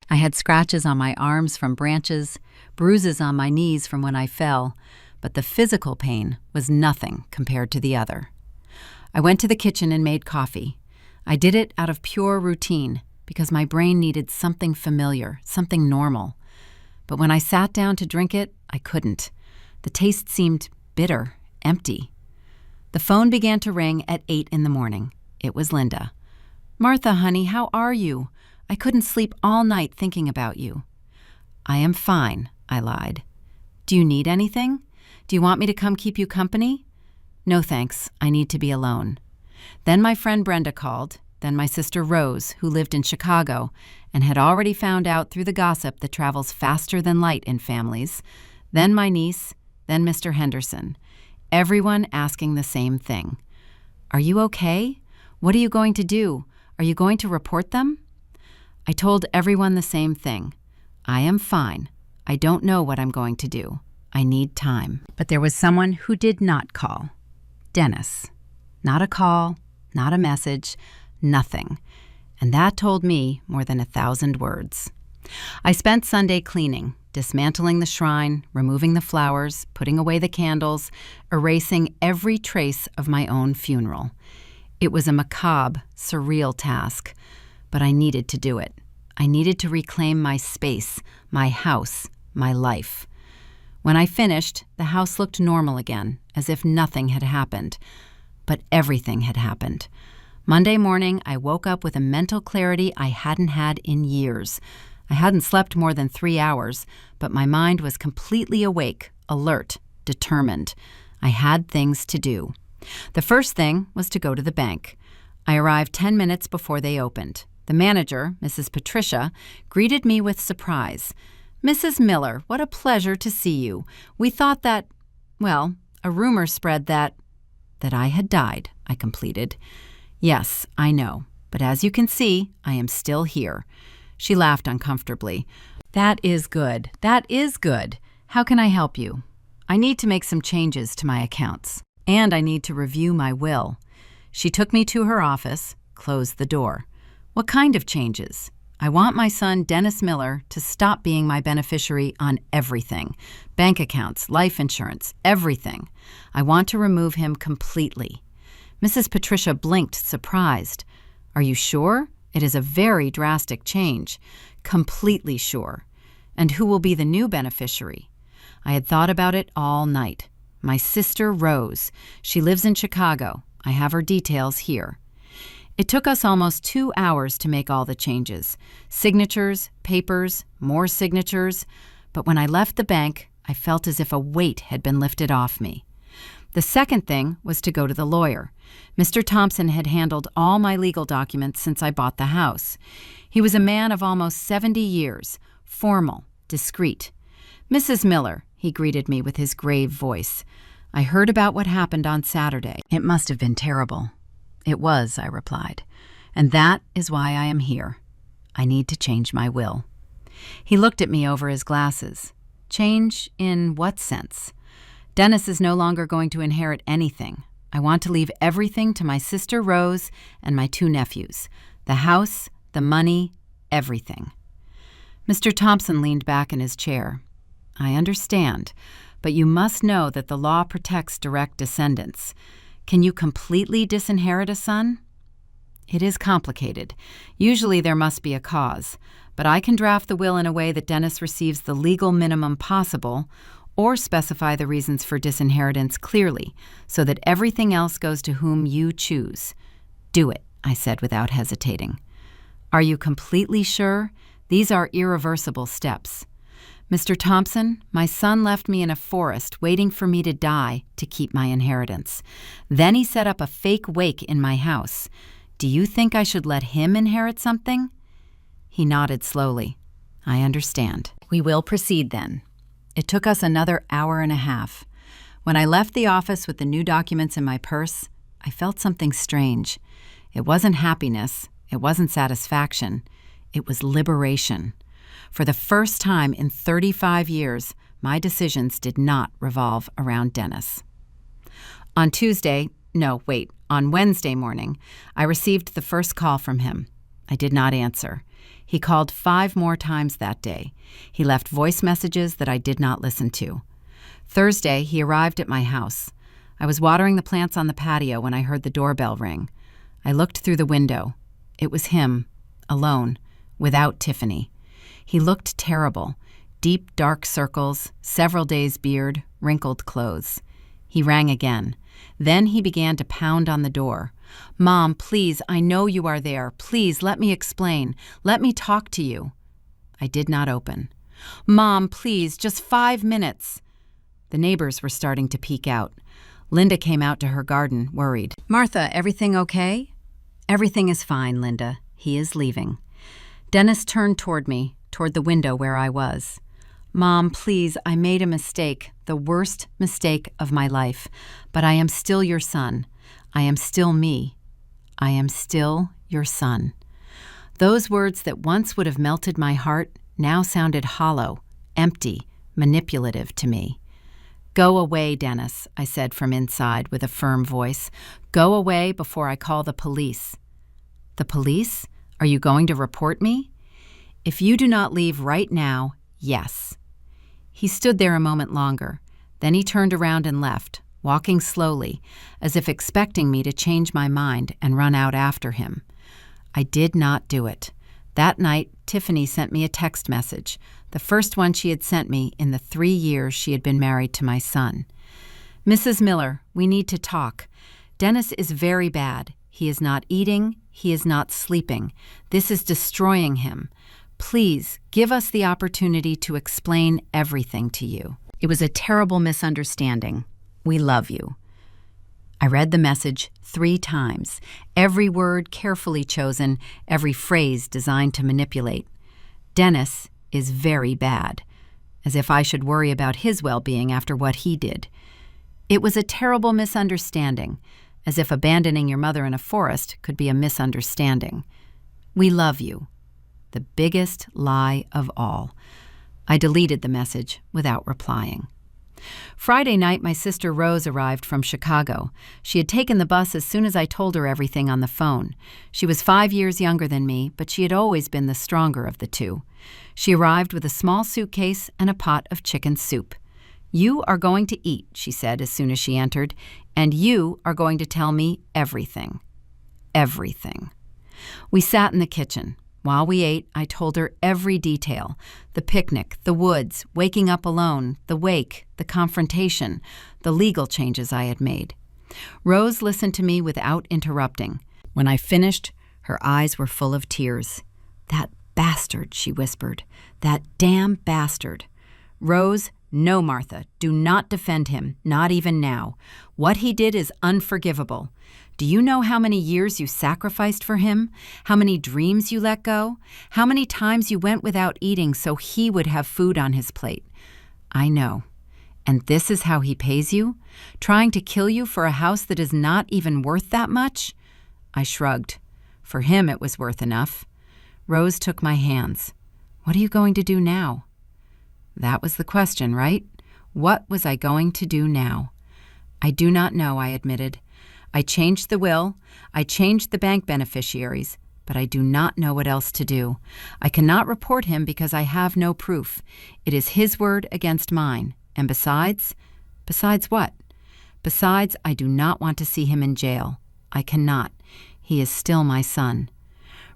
I had scratches on my arms from branches, bruises on my knees from when I fell, but the physical pain was nothing compared to the other. I went to the kitchen and made coffee. I did it out of pure routine, because my brain needed something familiar, something normal. But when I sat down to drink it, I couldn't. The taste seemed bitter, empty. The phone began to ring at 8 in the morning. It was Linda. "Martha, honey, how are you? I couldn't sleep all night thinking about you." "I am fine," I lied. "Do you need anything? Do you want me to come keep you company?" "No, thanks. I need to be alone." Then my friend Brenda called, then my sister Rose, who lived in Chicago and had already found out through the gossip that travels faster than light in families, then my niece, then Mr. Henderson, everyone asking the same thing. "Are you okay? What are you going to do? Are you going to report them?" I told everyone the same thing. I am fine. I don't know what I'm going to do. I need time. But there was someone who did not call. Dennis. Not a call, not a message, nothing. And that told me more than 1,000 words. I spent Sunday cleaning, dismantling the shrine, removing the flowers, putting away the candles, erasing every trace of my own funeral. It was a macabre, surreal task, but I needed to do it. I needed to reclaim my space, my house, my life. When I finished, the house looked normal again, as if nothing had happened. But everything had happened. Monday morning, I woke up with a mental clarity I hadn't had in years. I hadn't slept more than 3 hours, but my mind was completely awake, alert, determined. I had things to do. The first thing was to go to the bank. I arrived 10 minutes before they opened. The manager, Mrs. Patricia, greeted me with surprise. "Mrs. Miller, what a pleasure to see you. We thought that, well, a rumor spread that I had died," I completed. "Yes, I know, but as you can see, I am still here." She laughed uncomfortably. "That is good. That is good. How can I help you?" "I need to make some changes to my accounts, and I need to review my will." She took me to her office, closed the door. "What kind of changes?" "I want my son, Dennis Miller, to stop being my beneficiary on everything. Bank accounts, life insurance, everything. I want to remove him completely." Mrs. Patricia blinked, surprised. "Are you sure? It is a very drastic change." "Completely sure." "And who will be the new beneficiary?" I had thought about it all night. "My sister Rose. She lives in Chicago. I have her details here." It took us almost 2 hours to make all the changes. Signatures, papers, more signatures. But when I left the bank, I felt as if a weight had been lifted off me. The second thing was to go to the lawyer. Mr. Thompson had handled all my legal documents since I bought the house. He was a man of almost 70 years, formal, discreet. "Mrs. Miller," he greeted me with his grave voice. "I heard about what happened on Saturday. It must have been terrible." "It was," I replied, "and that is why I am here. I need to change my will." He looked at me over his glasses. "Change in what sense?" "Dennis is no longer going to inherit anything. I want to leave everything to my sister Rose and my 2 nephews. The house, the money, everything." Mr. Thompson leaned back in his chair. "I understand, but you must know that the law protects direct descendants. Can you completely disinherit a son?" "It is complicated. Usually there must be a cause, but I can draft the will in a way that Dennis receives the legal minimum possible, or specify the reasons for disinheritance clearly, so that everything else goes to whom you choose." "Do it," I said without hesitating. "Are you completely sure? These are irreversible steps." "Mr. Thompson, my son left me in a forest waiting for me to die to keep my inheritance. Then he set up a fake wake in my house. Do you think I should let him inherit something?" He nodded slowly. "I understand. We will proceed then." It took us another hour and a half. When I left the office with the new documents in my purse, I felt something strange. It wasn't happiness. It wasn't satisfaction. It was liberation. For the first time in 35 years, my decisions did not revolve around Dennis. On Wednesday morning, I received the first call from him. I did not answer. He called 5 more times that day. He left voice messages that I did not listen to. Thursday, he arrived at my house. I was watering the plants on the patio when I heard the doorbell ring. I looked through the window. It was him, alone, without Tiffany. He looked terrible. Deep, dark circles, several days' beard, wrinkled clothes. He rang again. Then he began to pound on the door. "Mom, please, I know you are there. Please, let me explain. Let me talk to you." I did not open. "Mom, please, just 5 minutes." The neighbors were starting to peek out. Linda came out to her garden, worried. "Martha, everything okay?" "Everything is fine, Linda. He is leaving." Dennis turned toward me, toward the window where I was. "Mom, please, I made a mistake, the worst mistake of my life. But I am still your son. I am still me. I am still your son." Those words that once would have melted my heart now sounded hollow, empty, manipulative to me. "Go away, Dennis," I said from inside with a firm voice. "Go away before I call the police." "The police? Are you going to report me?" "If you do not leave right now, yes." He stood there a moment longer. Then he turned around and left, walking slowly, as if expecting me to change my mind and run out after him. I did not do it. That night, Tiffany sent me a text message, the first one she had sent me in the 3 years she had been married to my son. "Mrs. Miller, we need to talk. Dennis is very bad. He is not eating. He is not sleeping. This is destroying him. Please give us the opportunity to explain everything to you. It was a terrible misunderstanding. We love you." I read the message 3 times, every word carefully chosen, every phrase designed to manipulate. "Dennis is very bad," as if I should worry about his well-being after what he did. "It was a terrible misunderstanding," as if abandoning your mother in a forest could be a misunderstanding. "We love you." The biggest lie of all. I deleted the message without replying. Friday night, my sister Rose arrived from Chicago. She had taken the bus as soon as I told her everything on the phone. She was 5 years younger than me, but she had always been the stronger of the two. She arrived with a small suitcase and a pot of chicken soup. "You are going to eat," she said as soon as she entered, "and you are going to tell me everything. Everything." We sat in the kitchen. While we ate, I told her every detail: the picnic, the woods, waking up alone, the wake, the confrontation, the legal changes I had made. Rose listened to me without interrupting. When I finished, her eyes were full of tears. "That bastard," she whispered. "That damn bastard." "Rose, no, Martha, do not defend him, not even now. What he did is unforgivable. Do you know how many years you sacrificed for him? How many dreams you let go? How many times you went without eating so he would have food on his plate? I know. And this is how he pays you? Trying to kill you for a house that is not even worth that much?" I shrugged. For him, it was worth enough. Rose took my hands. "What are you going to do now?" That was the question, right? What was I going to do now? "I do not know," I admitted. "I changed the will, I changed the bank beneficiaries, but I do not know what else to do. I cannot report him because I have no proof. It is his word against mine. And besides what? Besides, I do not want to see him in jail. I cannot. He is still my son."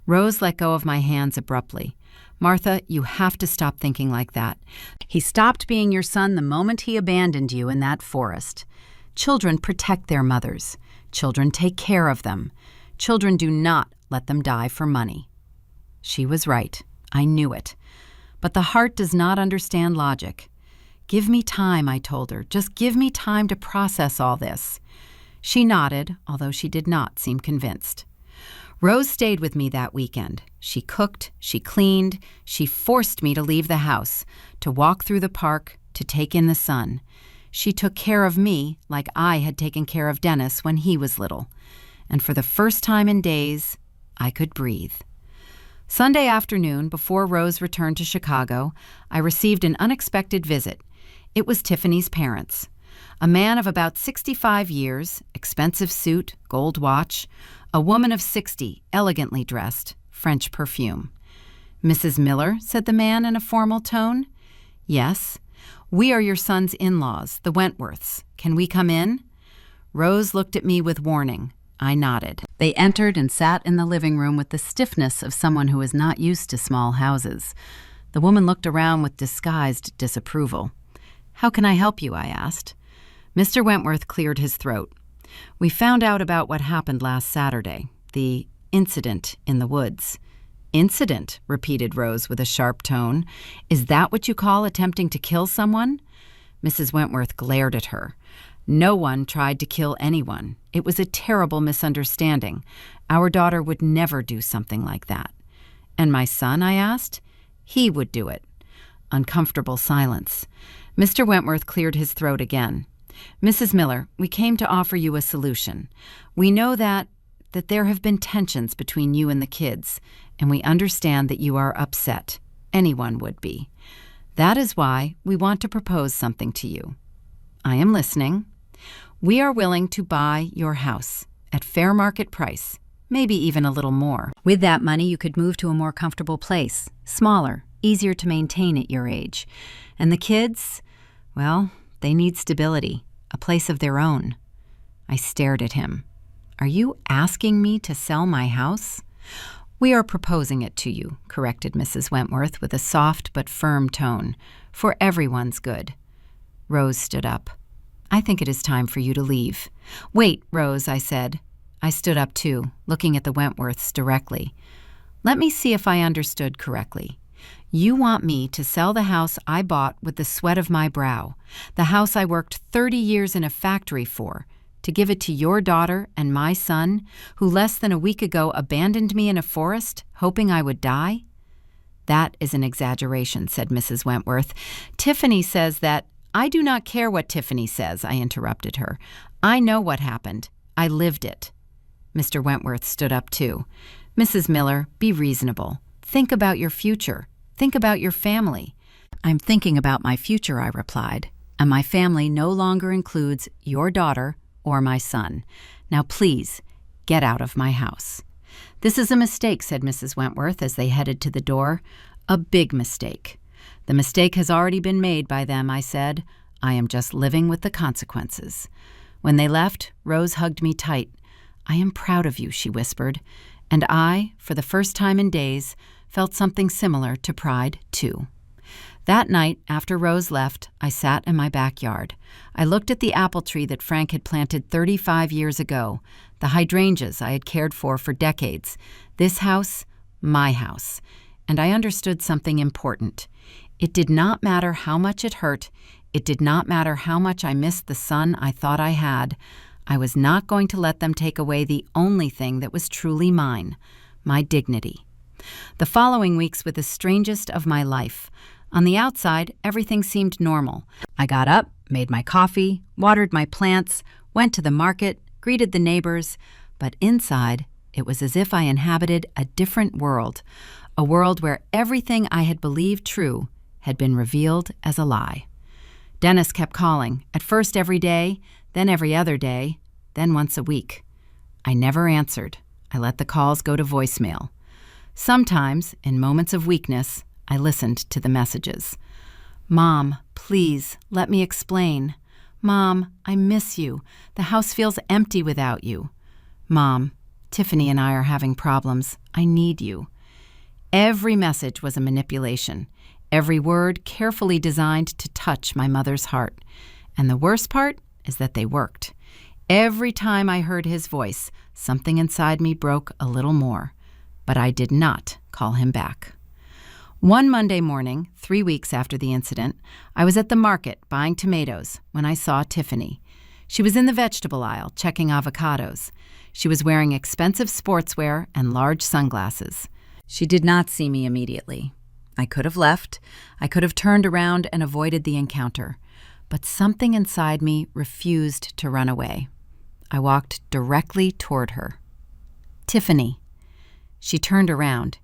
Rose let go of my hands abruptly. "Martha, you have to stop thinking like that. He stopped being your son the moment he abandoned you in that forest. Children protect their mothers. Children take care of them. Children do not let them die for money." She was right. I knew it. But the heart does not understand logic. "Give me time," I told her. "Just give me time to process all this." She nodded, although she did not seem convinced. Rose stayed with me that weekend. She cooked, she cleaned, she forced me to leave the house, to walk through the park, to take in the sun. She took care of me like I had taken care of Dennis when he was little. And for the first time in days, I could breathe. Sunday afternoon, before Rose returned to Chicago, I received an unexpected visit. It was Tiffany's parents. A man of about 65 years, expensive suit, gold watch. A woman of 60, elegantly dressed, French perfume. "Mrs. Miller," said the man in a formal tone. "Yes. We are your son's in-laws, the Wentworths. Can we come in?" Rose looked at me with warning. I nodded. They entered and sat in the living room with the stiffness of someone who is not used to small houses. The woman looked around with disguised disapproval. "How can I help you?" I asked. Mr. Wentworth cleared his throat. We found out about what happened last Saturday, the incident in the woods. Incident, repeated Rose with a sharp tone. Is that what you call attempting to kill someone? Mrs. Wentworth glared at her. No one tried to kill anyone. It was a terrible misunderstanding. Our daughter would never do something like that. And my son, I asked? He would do it. Uncomfortable silence. Mr. Wentworth cleared his throat again. Mrs. Miller, we came to offer you a solution. We know that there have been tensions between you and the kids, and we understand that you are upset. Anyone would be. That is why we want to propose something to you. I am listening. We are willing to buy your house at fair market price, maybe even a little more. With that money, you could move to a more comfortable place, smaller, easier to maintain at your age. And the kids, well, they need stability, a place of their own. I stared at him. Are you asking me to sell my house? We are proposing it to you, corrected Mrs. Wentworth with a soft but firm tone, for everyone's good. Rose stood up. I think it is time for you to leave. Wait, Rose, I said. I stood up too, looking at the Wentworths directly. Let me see if I understood correctly. You want me to sell the house I bought with the sweat of my brow, the house I worked 30 years in a factory for, to give it to your daughter and my son, who less than a week ago abandoned me in a forest, hoping I would die? That is an exaggeration, said Mrs. Wentworth. Tiffany says that— I do not care what Tiffany says, I interrupted her. I know what happened. I lived it. Mr. Wentworth stood up too. Mrs. Miller, be reasonable. Think about your future. Think about your family. I'm thinking about my future, I replied, and my family no longer includes your daughter or my son. Now please, get out of my house. This is a mistake, said Mrs. Wentworth as they headed to the door. A big mistake. The mistake has already been made by them, I said. I am just living with the consequences. When they left, Rose hugged me tight. I am proud of you, she whispered. And I, for the first time in days, felt something similar to pride, too. That night, after Rose left, I sat in my backyard. I looked at the apple tree that Frank had planted 35 years ago, the hydrangeas I had cared for decades. This house, my house. And I understood something important. It did not matter how much it hurt. It did not matter how much I missed the son I thought I had. I was not going to let them take away the only thing that was truly mine, my dignity. The following weeks were the strangest of my life. On the outside, everything seemed normal. I got up, made my coffee, watered my plants, went to the market, greeted the neighbors, but inside, it was as if I inhabited a different world, a world where everything I had believed true had been revealed as a lie. Dennis kept calling, at first every day, then every other day, then once a week. I never answered. I let the calls go to voicemail. Sometimes, in moments of weakness, I listened to the messages. Mom, please, let me explain. Mom, I miss you. The house feels empty without you. Mom, Tiffany and I are having problems. I need you. Every message was a manipulation. Every word carefully designed to touch my mother's heart. And the worst part is that they worked. Every time I heard his voice, something inside me broke a little more. But I did not call him back. One Monday morning, 3 weeks after the incident, I was at the market buying tomatoes when I saw Tiffany. She was in the vegetable aisle checking avocados. She was wearing expensive sportswear and large sunglasses. She did not see me immediately. I could have left. I could have turned around and avoided the encounter. But something inside me refused to run away. I walked directly toward her. Tiffany. She turned around.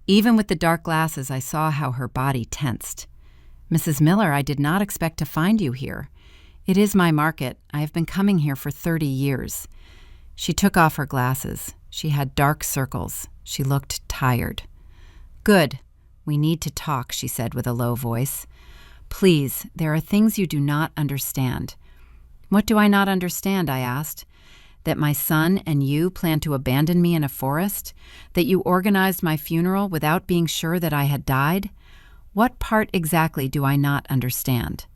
Even with the dark glasses, I saw how her body tensed. Mrs. Miller, I did not expect to find you here. It is my market. I have been coming here for 30 years. She took off her glasses. She had dark circles. She looked tired. Good. We need to talk, she said with a low voice. Please, there are things you do not understand. What do I not understand? I asked. That my son and you plan to abandon me in a forest? That you organized my funeral without being sure that I had died? What part exactly do I not understand?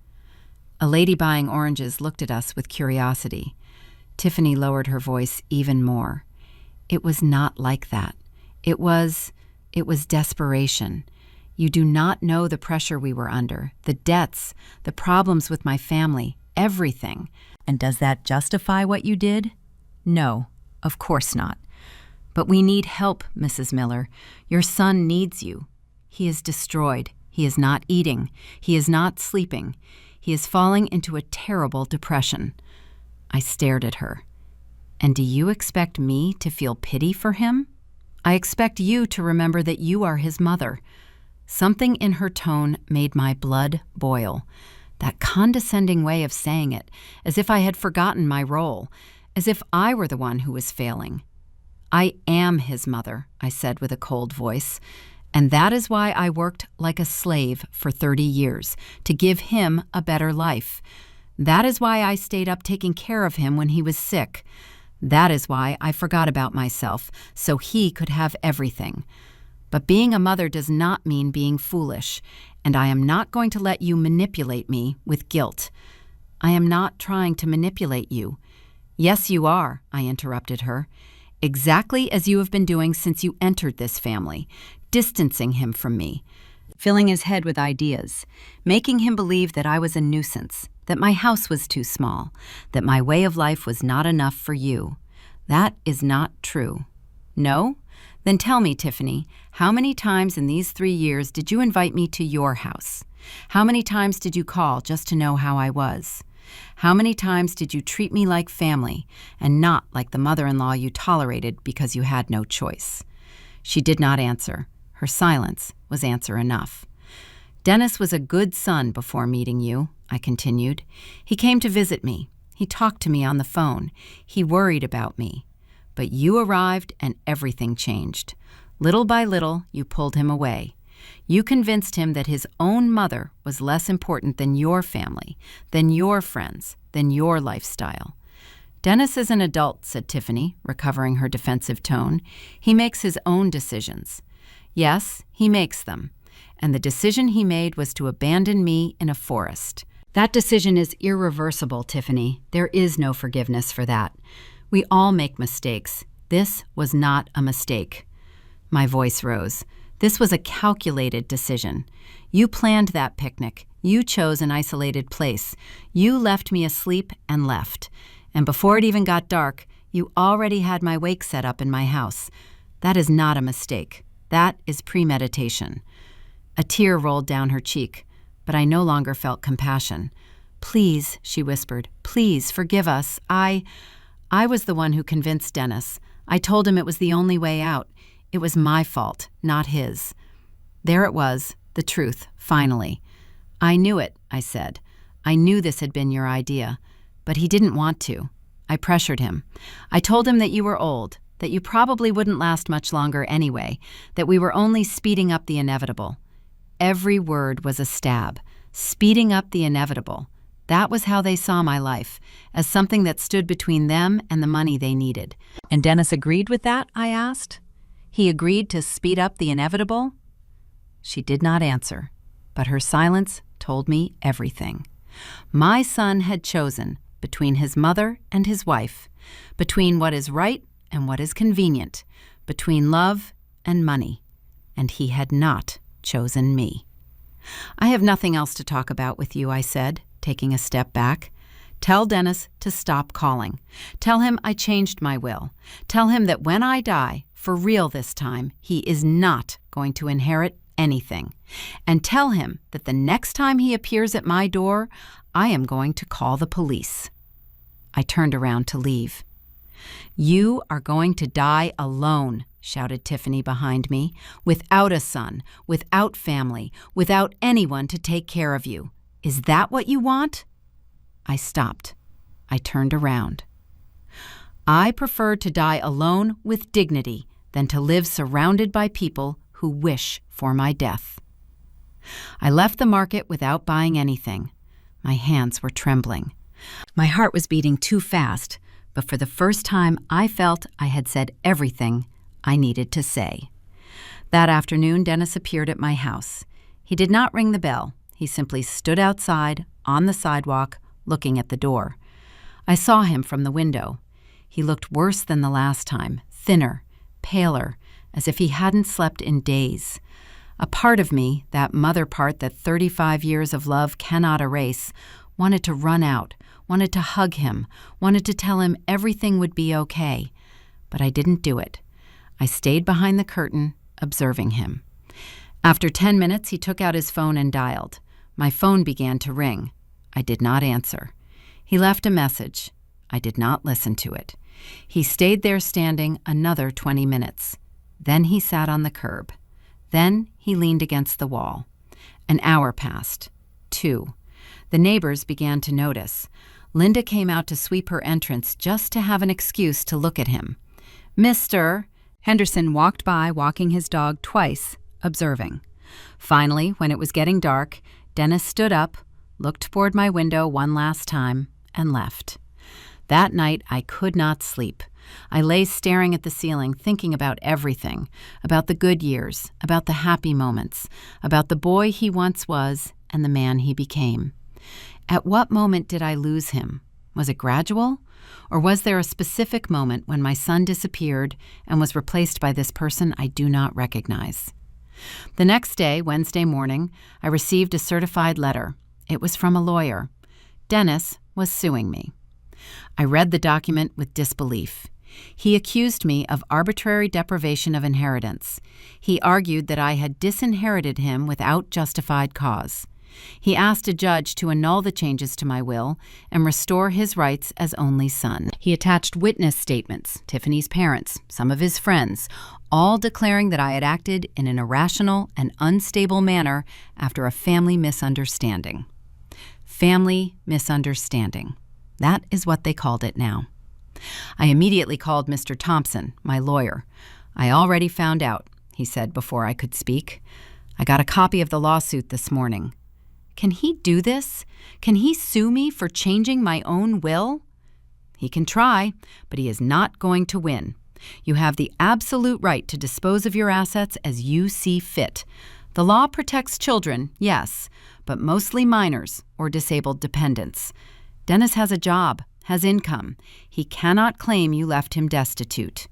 A lady buying oranges looked at us with curiosity. Tiffany lowered her voice even more. It was not like that. It was desperation. You do not know the pressure we were under, the debts, the problems with my family, everything. And does that justify what you did? No, of course not. But we need help, Mrs. Miller. Your son needs you. He is destroyed. He is not eating. He is not sleeping. He is falling into a terrible depression. I stared at her. And do you expect me to feel pity for him? I expect you to remember that you are his mother. Something in her tone made my blood boil. That condescending way of saying it, as if I had forgotten my role, as if I were the one who was failing. I am his mother, I said with a cold voice, and that is why I worked like a slave for 30 years, to give him a better life. That is why I stayed up taking care of him when he was sick. That is why I forgot about myself, so he could have everything. But being a mother does not mean being foolish, and I am not going to let you manipulate me with guilt. I am not trying to manipulate you. Yes, you are, I interrupted her. Exactly as you have been doing since you entered this family, distancing him from me, filling his head with ideas, making him believe that I was a nuisance, that my house was too small, that my way of life was not enough for you. That is not true. No? Then tell me, Tiffany, how many times in these 3 years did you invite me to your house? How many times did you call just to know how I was? How many times did you treat me like family and not like the mother-in-law you tolerated because you had no choice? She did not answer. Her silence was answer enough. Dennis was a good son before meeting you, I continued. He came to visit me. He talked to me on the phone. He worried about me. But you arrived and everything changed. Little by little, you pulled him away. You convinced him that his own mother was less important than your family, than your friends, than your lifestyle. Dennis is an adult, said Tiffany, recovering her defensive tone. He makes his own decisions. Yes, he makes them. And the decision he made was to abandon me in a forest. That decision is irreversible, Tiffany. There is no forgiveness for that. We all make mistakes. This was not a mistake. My voice rose. This was a calculated decision. You planned that picnic. You chose an isolated place. You left me asleep and left. And before it even got dark, you already had my wake set up in my house. That is not a mistake. That is premeditation. A tear rolled down her cheek, but I no longer felt compassion. Please, she whispered, please forgive us. I was the one who convinced Dennis. I told him it was the only way out. It was my fault, not his. There it was, the truth, finally. I knew it, I said. I knew this had been your idea, but he didn't want to. I pressured him. I told him that you were old, that you probably wouldn't last much longer anyway, that we were only speeding up the inevitable. Every word was a stab. Speeding up the inevitable. That was how they saw my life, as something that stood between them and the money they needed. And Dennis agreed with that, I asked. He agreed to speed up the inevitable? She did not answer, but her silence told me everything. My son had chosen between his mother and his wife, between what is right and what is convenient, between love and money, and he had not chosen me. I have nothing else to talk about with you, I said, taking a step back. Tell Dennis to stop calling. Tell him I changed my will. Tell him that when I die, for real this time, he is not going to inherit anything. And tell him that the next time he appears at my door, I am going to call the police. I turned around to leave. You are going to die alone, shouted Tiffany behind me, without a son, without family, without anyone to take care of you. Is that what you want? I stopped. I turned around. I prefer to die alone with dignity than to live surrounded by people who wish for my death. I left the market without buying anything. My hands were trembling. My heart was beating too fast, but for the first time I felt I had said everything I needed to say. That afternoon, Dennis appeared at my house. He did not ring the bell. He simply stood outside, on the sidewalk, looking at the door. I saw him from the window. He looked worse than the last time, thinner, paler, as if he hadn't slept in days. A part of me, that mother part that 35 years of love cannot erase, wanted to run out, wanted to hug him, wanted to tell him everything would be okay. But I didn't do it. I stayed behind the curtain, observing him. After 10 minutes, he took out his phone and dialed. My phone began to ring. I did not answer. He left a message. I did not listen to it. He stayed there standing another 20 minutes. Then he sat on the curb. Then he leaned against the wall. An hour passed. 2. The neighbors began to notice. Linda came out to sweep her entrance just to have an excuse to look at him. Mr. Henderson walked by, walking his dog twice, observing. Finally, when it was getting dark, Dennis stood up, looked toward my window one last time, and left. That night, I could not sleep. I lay staring at the ceiling, thinking about everything, about the good years, about the happy moments, about the boy he once was and the man he became. At what moment did I lose him? Was it gradual? Or was there a specific moment when my son disappeared and was replaced by this person I do not recognize? The next day, Wednesday morning, I received a certified letter. It was from a lawyer. Dennis was suing me. I read the document with disbelief. He accused me of arbitrary deprivation of inheritance. He argued that I had disinherited him without justified cause. He asked a judge to annul the changes to my will and restore his rights as only son. He attached witness statements, Tiffany's parents, some of his friends, all declaring that I had acted in an irrational and unstable manner after a family misunderstanding. Family misunderstanding. That is what they called it now. I immediately called Mr. Thompson, my lawyer. I already found out, he said before I could speak. I got a copy of the lawsuit this morning. Can he do this? Can he sue me for changing my own will? He can try, but he is not going to win. You have the absolute right to dispose of your assets as you see fit. The law protects children, yes, but mostly minors or disabled dependents. Dennis has a job, has income. He cannot claim you left him destitute.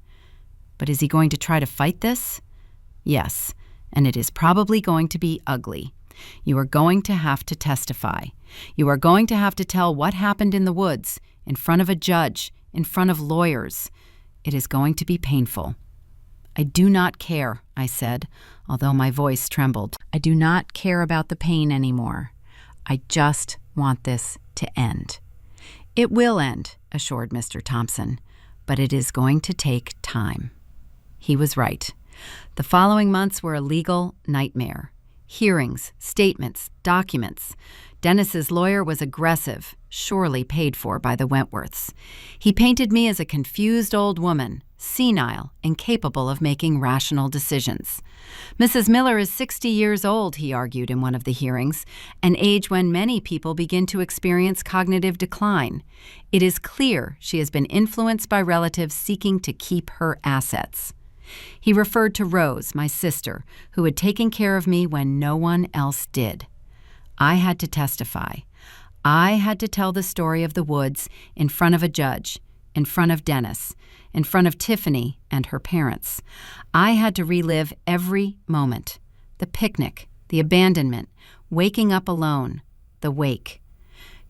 But is he going to try to fight this? Yes, and it is probably going to be ugly. You are going to have to testify. You are going to have to tell what happened in the woods, in front of a judge, in front of lawyers. It is going to be painful. I do not care, I said, although my voice trembled. I do not care about the pain anymore. I just want this to end. It will end, assured Mr. Thompson, but it is going to take time. He was right. The following months were a legal nightmare. Hearings, statements, documents. Dennis's lawyer was aggressive, surely paid for by the Wentworths. He painted me as a confused old woman, senile, incapable of making rational decisions. Mrs. Miller is 60 years old, he argued in one of the hearings, an age when many people begin to experience cognitive decline. It is clear she has been influenced by relatives seeking to keep her assets. He referred to Rose, my sister, who had taken care of me when no one else did. I had to testify. I had to tell the story of the woods in front of a judge, in front of Dennis, in front of Tiffany and her parents. I had to relive every moment. The picnic, the abandonment, waking up alone, the wake.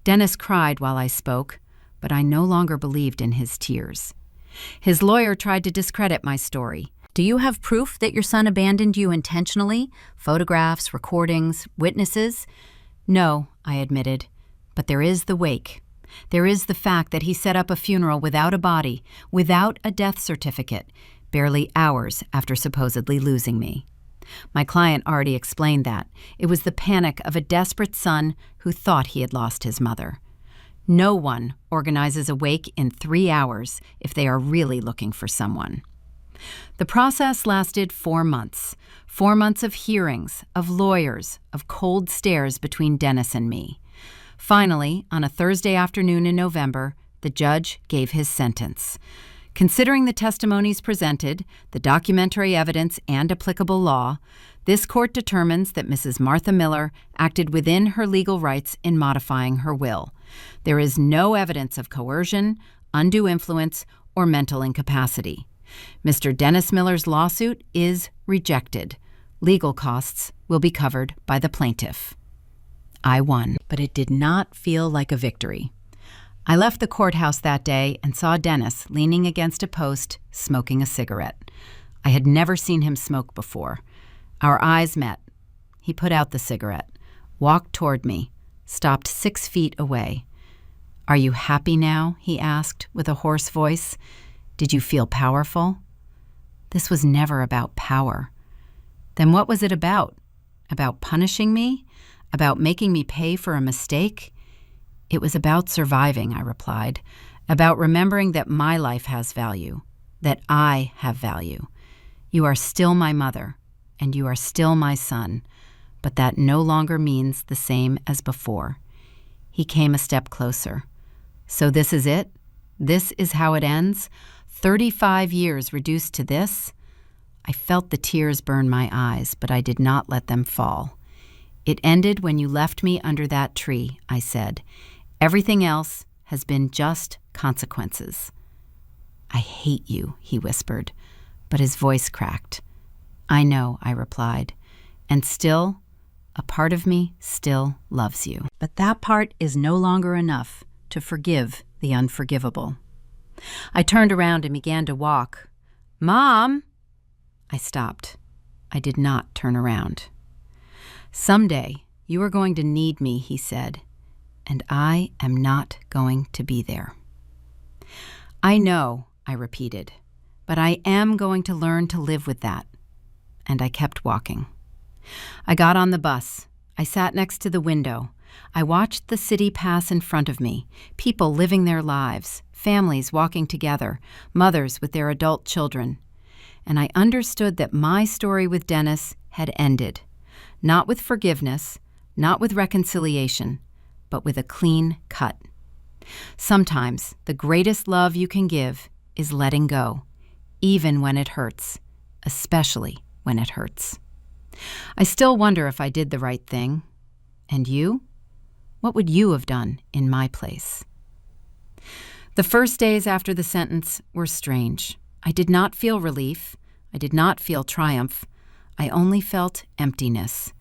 Dennis cried while I spoke, but I no longer believed in his tears. His lawyer tried to discredit my story. Do you have proof that your son abandoned you intentionally? Photographs, recordings, witnesses? No, I admitted, but there is the wake. There is the fact that he set up a funeral without a body, without a death certificate, barely hours after supposedly losing me. My client already explained that. It was the panic of a desperate son who thought he had lost his mother. No one organizes a wake in 3 hours if they are really looking for someone. The process lasted 4 months. 4 months of hearings, of lawyers, of cold stares between Dennis and me. Finally, on a Thursday afternoon in November, the judge gave his sentence. Considering the testimonies presented, the documentary evidence, and applicable law, this court determines that Mrs. Martha Miller acted within her legal rights in modifying her will. There is no evidence of coercion, undue influence, or mental incapacity. Mr. Dennis Miller's lawsuit is rejected. Legal costs will be covered by the plaintiff. I won, but it did not feel like a victory. I left the courthouse that day and saw Dennis leaning against a post, smoking a cigarette. I had never seen him smoke before. Our eyes met. He put out the cigarette, walked toward me, stopped 6 feet away. "Are you happy now?" he asked with a hoarse voice. "Did you feel powerful?" This was never about power. Then what was it about? About punishing me? About making me pay for a mistake? "It was about surviving," I replied, "about remembering that my life has value, that I have value. You are still my mother, and you are still my son, but that no longer means the same as before." He came a step closer. "So this is it? This is how it ends? 35 years reduced to this?" I felt the tears burn my eyes, but I did not let them fall. "It ended when you left me under that tree," I said. "Everything else has been just consequences." "I hate you," he whispered, but his voice cracked. "I know," I replied, "and still, a part of me still loves you. But that part is no longer enough to forgive the unforgivable." I turned around and began to walk. "Mom!" I stopped. I did not turn around. "Someday, you are going to need me," he said, "and I am not going to be there." "I know," I repeated, "but I am going to learn to live with that." And I kept walking. I got on the bus. I sat next to the window. I watched the city pass in front of me, people living their lives, families walking together, mothers with their adult children. And I understood that my story with Dennis had ended, not with forgiveness, not with reconciliation, but with a clean cut. Sometimes the greatest love you can give is letting go, even when it hurts, especially when it hurts. I still wonder if I did the right thing. And you? What would you have done in my place? The first days after the sentence were strange. I did not feel relief. I did not feel triumph. I only felt emptiness.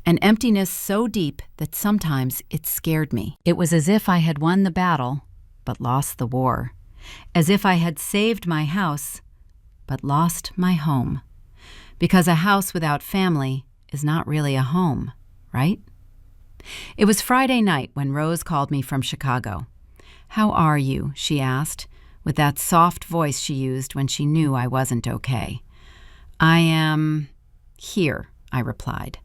An emptiness so deep that sometimes it scared me. It was as if I had won the battle, but lost the war. As if I had saved my house, but lost my home. Because a house without family is not really a home, right? It was Friday night when Rose called me from Chicago. "How are you?" she asked, with that soft voice she used when she knew I wasn't okay. "I am here," I replied.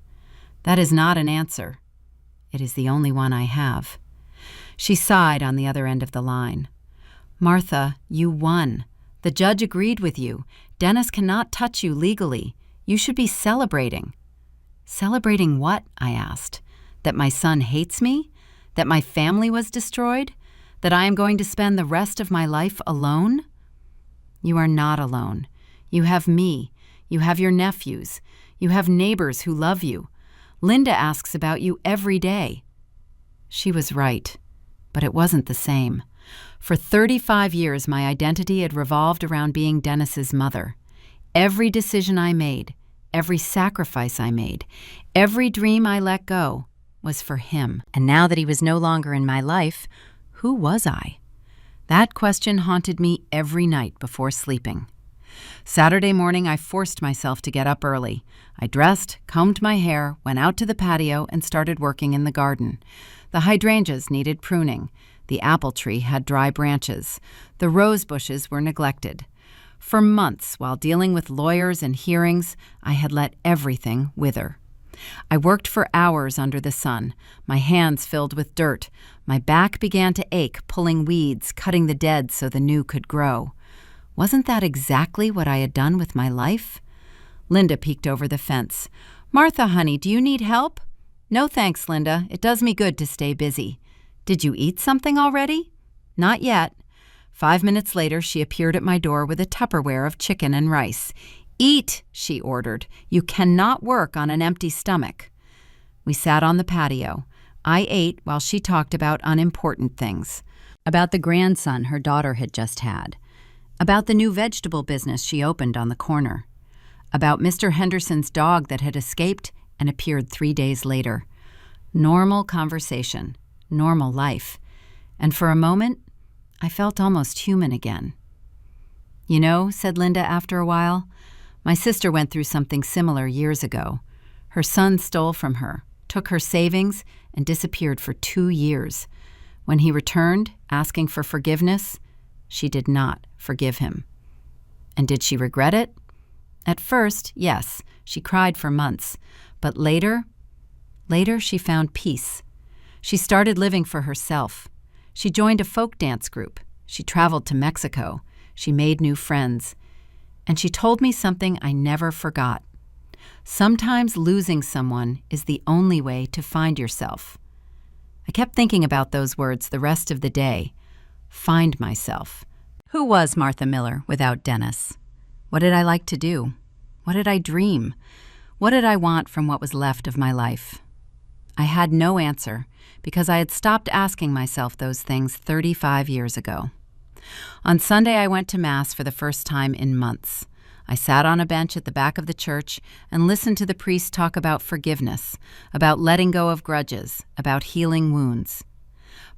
That is not an answer. It is the only one I have. She sighed on the other end of the line. "Martha, you won. The judge agreed with you. Dennis cannot touch you legally. You should be celebrating." "Celebrating what?" I asked. "That my son hates me? That my family was destroyed? That I am going to spend the rest of my life alone?" "You are not alone. You have me. You have your nephews. You have neighbors who love you. Linda asks about you every day." She was right, but it wasn't the same. For 35 years, my identity had revolved around being Dennis's mother. Every decision I made, every sacrifice I made, every dream I let go was for him. And now that he was no longer in my life, who was I? That question haunted me every night before sleeping. Saturday morning, I forced myself to get up early. I dressed, combed my hair, went out to the patio, and started working in the garden. The hydrangeas needed pruning. The apple tree had dry branches. The rose bushes were neglected. For months, while dealing with lawyers and hearings, I had let everything wither. I worked for hours under the sun, my hands filled with dirt. My back began to ache, pulling weeds, cutting the dead so the new could grow. Wasn't that exactly what I had done with my life? Linda peeked over the fence. "Martha, honey, do you need help?" "No thanks, Linda. It does me good to stay busy." "Did you eat something already?" "Not yet." 5 minutes later, she appeared at my door with a Tupperware of chicken and rice. "Eat," she ordered. "You cannot work on an empty stomach." We sat on the patio. I ate while she talked about unimportant things. About the grandson her daughter had just had. About the new vegetable business she opened on the corner. About Mr. Henderson's dog that had escaped and appeared 3 days later. Normal conversation. Normal life. And for a moment, I felt almost human again. "You know," said Linda after a while, "my sister went through something similar years ago. Her son stole from her, took her savings, and disappeared for 2 years. When he returned, asking for forgiveness, she did not forgive him." And did she regret it? At first, yes, she cried for months. But later she found peace. She started living for herself. She joined a folk dance group. She traveled to Mexico. She made new friends. And she told me something I never forgot. Sometimes losing someone is the only way to find yourself. I kept thinking about those words the rest of the day. Find myself. Who was Martha Miller without Dennis? What did I like to do? What did I dream? What did I want from what was left of my life? I had no answer because I had stopped asking myself those things 35 years ago. On Sunday, I went to Mass for the first time in months. I sat on a bench at the back of the church and listened to the priest talk about forgiveness, about letting go of grudges, about healing wounds.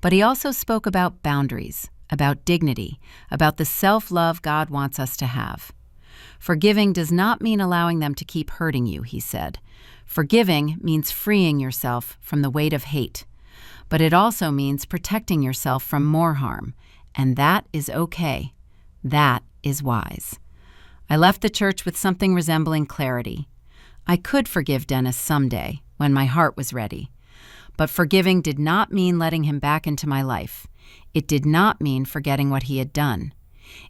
But he also spoke about boundaries, about dignity, about the self-love God wants us to have. Forgiving does not mean allowing them to keep hurting you, he said. Forgiving means freeing yourself from the weight of hate. But it also means protecting yourself from more harm. And that is okay. That is wise. I left the church with something resembling clarity. I could forgive Dennis someday, when my heart was ready. But forgiving did not mean letting him back into my life. It did not mean forgetting what he had done.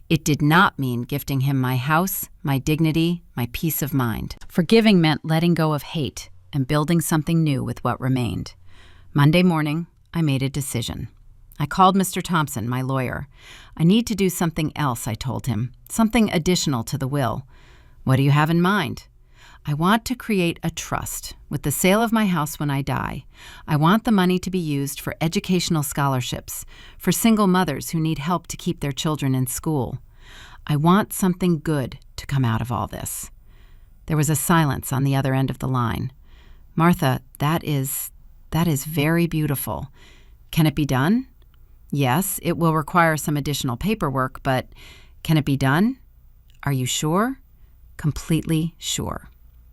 It did not mean gifting him my house, my dignity, my peace of mind. Forgiving meant letting go of hate and building something new with what remained. Monday morning, I made a decision. I called Mr. Thompson, my lawyer. "I need to do something else," I told him, "something additional to the will." "What do you have in mind?" "I want to create a trust with the sale of my house when I die. I want the money to be used for educational scholarships, for single mothers who need help to keep their children in school. I want something good to come out of all this." There was a silence on the other end of the line. "Martha, that is very beautiful. Can it be done?" "Yes, it will require some additional paperwork, but can it be done?" "Are you sure?" "Completely sure."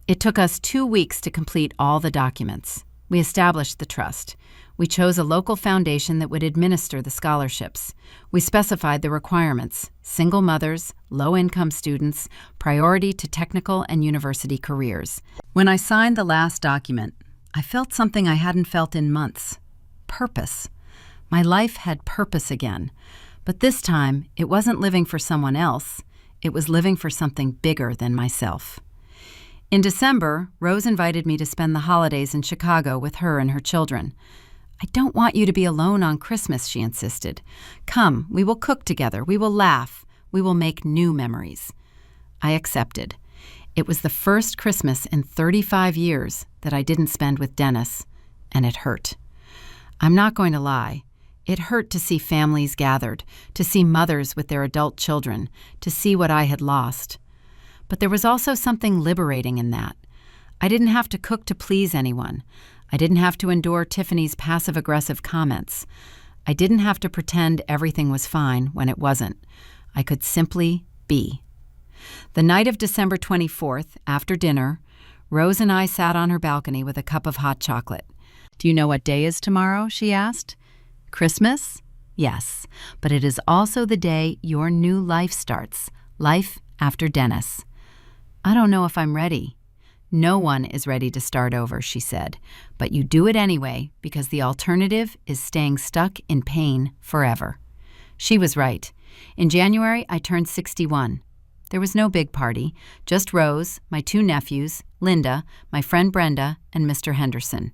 It took us 2 weeks to complete all the documents. We established the trust. We chose a local foundation that would administer the scholarships. We specified the requirements: single mothers, low-income students, priority to technical and university careers. When I signed the last document, I felt something I hadn't felt in months: purpose. My life had purpose again, but this time it wasn't living for someone else. It was living for something bigger than myself. In December, Rose invited me to spend the holidays in Chicago with her and her children. "I don't want you to be alone on Christmas," she insisted. "Come, we will cook together, we will laugh, we will make new memories." I accepted. It was the first Christmas in 35 years that I didn't spend with Dennis, and it hurt. I'm not going to lie. It hurt to see families gathered, to see mothers with their adult children, to see what I had lost. But there was also something liberating in that. I didn't have to cook to please anyone. I didn't have to endure Tiffany's passive-aggressive comments. I didn't have to pretend everything was fine when it wasn't. I could simply be. The night of December 24th, after dinner, Rose and I sat on her balcony with a cup of hot chocolate. "Do you know what day is tomorrow?" she asked. "Christmas?" "Yes, but it is also the day your new life starts, life after Dennis." "I don't know if I'm ready." "No one is ready to start over," she said, "but you do it anyway because the alternative is staying stuck in pain forever." She was right. In January, I turned 61. There was no big party, just Rose, my 2 nephews, Linda, my friend Brenda, and Mr. Henderson.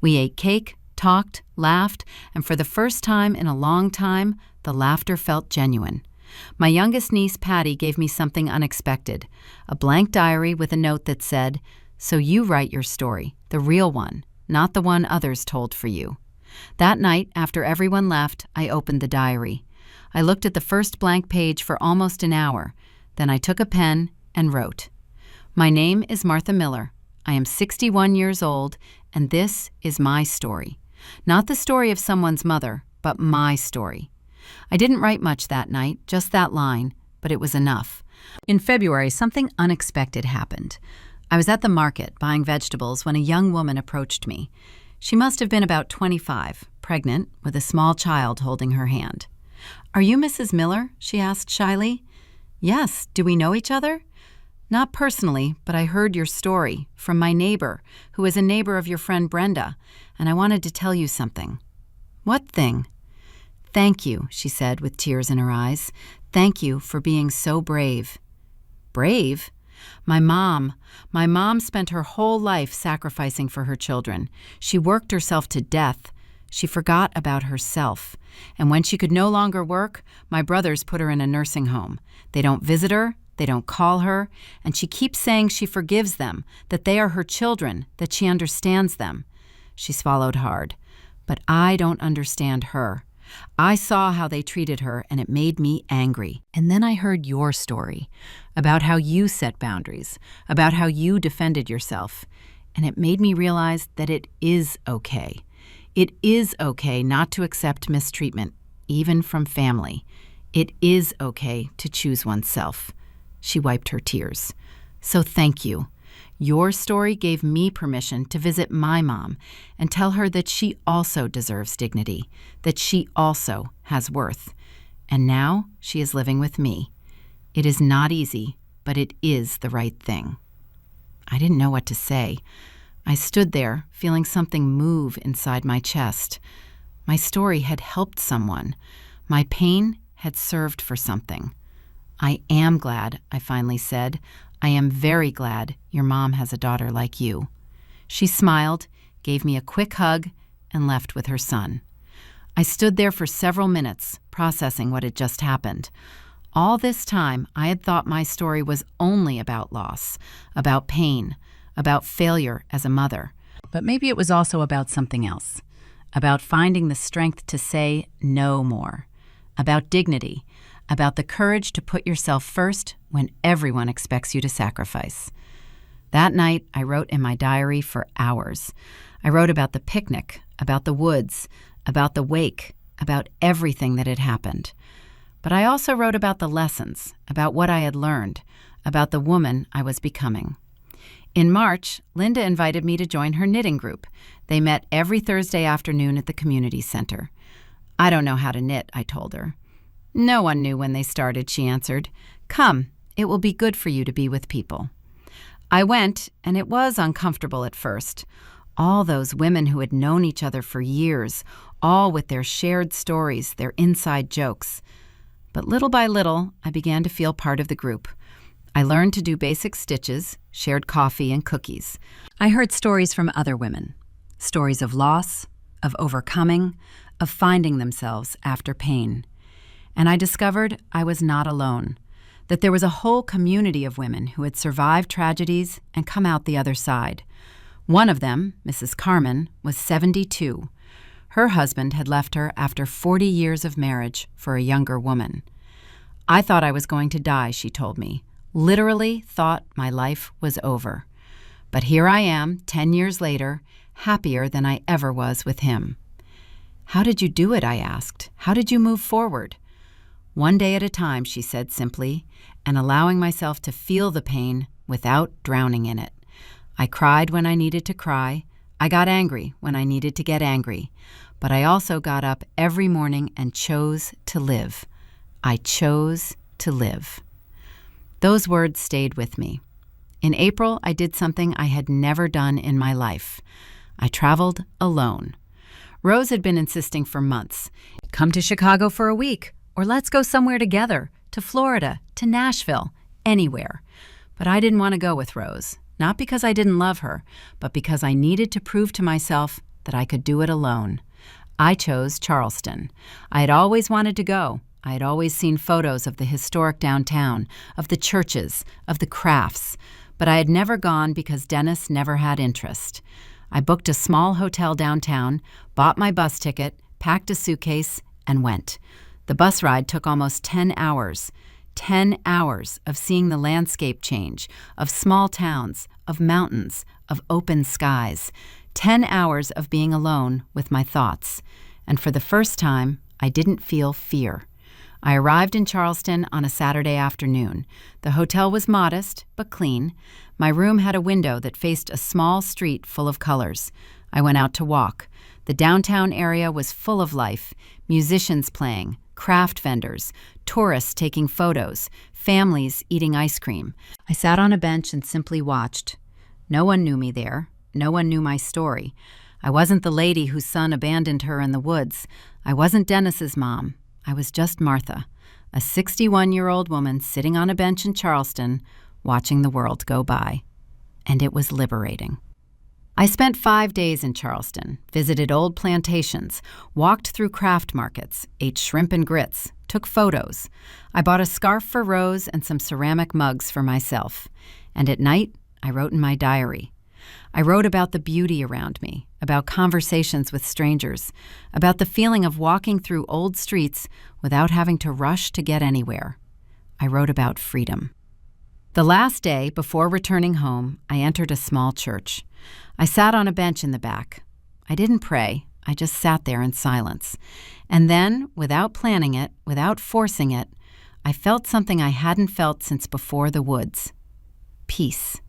We ate cake, talked, laughed, and for the first time in a long time, the laughter felt genuine. My youngest niece, Patty, gave me something unexpected, a blank diary with a note that said, "So you write your story, the real one, not the one others told for you." That night, after everyone left, I opened the diary. I looked at the first blank page for almost an hour. Then I took a pen and wrote, "My name is Martha Miller. I am 61 years old, and this is my story. Not the story of someone's mother, but my story." I didn't write much that night, just that line, but it was enough. In February, something unexpected happened. I was at the market buying vegetables when a young woman approached me. She must have been about 25, pregnant, with a small child holding her hand. "Are you Mrs. Miller?" she asked shyly. "Yes. Do we know each other?" "Not personally, but I heard your story from my neighbor, who is a neighbor of your friend Brenda, and I wanted to tell you something." "What thing?" "Thank you," she said with tears in her eyes. "Thank you for being so brave." Brave? My mom spent her whole life sacrificing for her children. She worked herself to death. She forgot about herself. And when she could no longer work, my brothers put her in a nursing home. They don't visit her, they don't call her, and she keeps saying she forgives them, that they are her children, that she understands them. She swallowed hard. But I don't understand her. I saw how they treated her, and it made me angry. And then I heard your story, about how you set boundaries, about how you defended yourself. And it made me realize that it is okay. It is okay not to accept mistreatment, even from family. It is okay to choose oneself. She wiped her tears. So thank you. Your story gave me permission to visit my mom and tell her that she also deserves dignity, that she also has worth. And now she is living with me. It is not easy, but it is the right thing. I didn't know what to say. I stood there, feeling something move inside my chest. My story had helped someone. My pain had served for something. "I am glad," I finally said. "I am very glad your mom has a daughter like you." She smiled, gave me a quick hug, and left with her son. I stood there for several minutes, processing what had just happened. All this time, I had thought my story was only about loss, about pain, about failure as a mother. But maybe it was also about something else, about finding the strength to say no more, about dignity, about the courage to put yourself first when everyone expects you to sacrifice. That night, I wrote in my diary for hours. I wrote about the picnic, about the woods, about the wake, about everything that had happened. But I also wrote about the lessons, about what I had learned, about the woman I was becoming. In March, Linda invited me to join her knitting group. They met every Thursday afternoon at the community center. "I don't know how to knit," I told her. "No one knew when they started," she answered. "Come, it will be good for you to be with people." I went, and it was uncomfortable at first. All those women who had known each other for years, all with their shared stories, their inside jokes. But little by little, I began to feel part of the group. I learned to do basic stitches, shared coffee and cookies. I heard stories from other women, stories of loss, of overcoming, of finding themselves after pain. And I discovered I was not alone, that there was a whole community of women who had survived tragedies and come out the other side. One of them, Mrs. Carmen, was 72. Her husband had left her after 40 years of marriage for a younger woman. "I thought I was going to die," she told me. "Literally thought my life was over. But here I am, 10 years later, happier than I ever was with him." "How did you do it?" I asked. "How did you move forward?" "One day at a time," she said simply, and allowing myself to feel the pain without drowning in it. I cried when I needed to cry. I got angry when I needed to get angry. But I also got up every morning and chose to live. I chose to live. Those words stayed with me. In April, I did something I had never done in my life. I traveled alone. Rose had been insisting for months, "Come to Chicago for a week, or let's go somewhere together, to Florida, to Nashville, anywhere." But I didn't want to go with Rose, not because I didn't love her, but because I needed to prove to myself that I could do it alone. I chose Charleston. I had always wanted to go. I had always seen photos of the historic downtown, of the churches, of the crafts, but I had never gone because Dennis never had interest. I booked a small hotel downtown, bought my bus ticket, packed a suitcase, and went. The bus ride took almost 10 hours. 10 hours of seeing the landscape change, of small towns, of mountains, of open skies. 10 hours of being alone with my thoughts. And for the first time, I didn't feel fear. I arrived in Charleston on a Saturday afternoon. The hotel was modest, but clean. My room had a window that faced a small street full of colors. I went out to walk. The downtown area was full of life, musicians playing, craft vendors, tourists taking photos, families eating ice cream. I sat on a bench and simply watched. No one knew me there. No one knew my story. I wasn't the lady whose son abandoned her in the woods. I wasn't Dennis's mom. I was just Martha, a 61-year-old woman sitting on a bench in Charleston, watching the world go by. And it was liberating. I spent 5 days in Charleston, visited old plantations, walked through craft markets, ate shrimp and grits, took photos. I bought a scarf for Rose and some ceramic mugs for myself. And at night, I wrote in my diary. I wrote about the beauty around me, about conversations with strangers, about the feeling of walking through old streets without having to rush to get anywhere. I wrote about freedom. The last day before returning home, I entered a small church. I sat on a bench in the back. I didn't pray. I just sat there in silence. And then, without planning it, without forcing it, I felt something I hadn't felt since before the woods. Peace.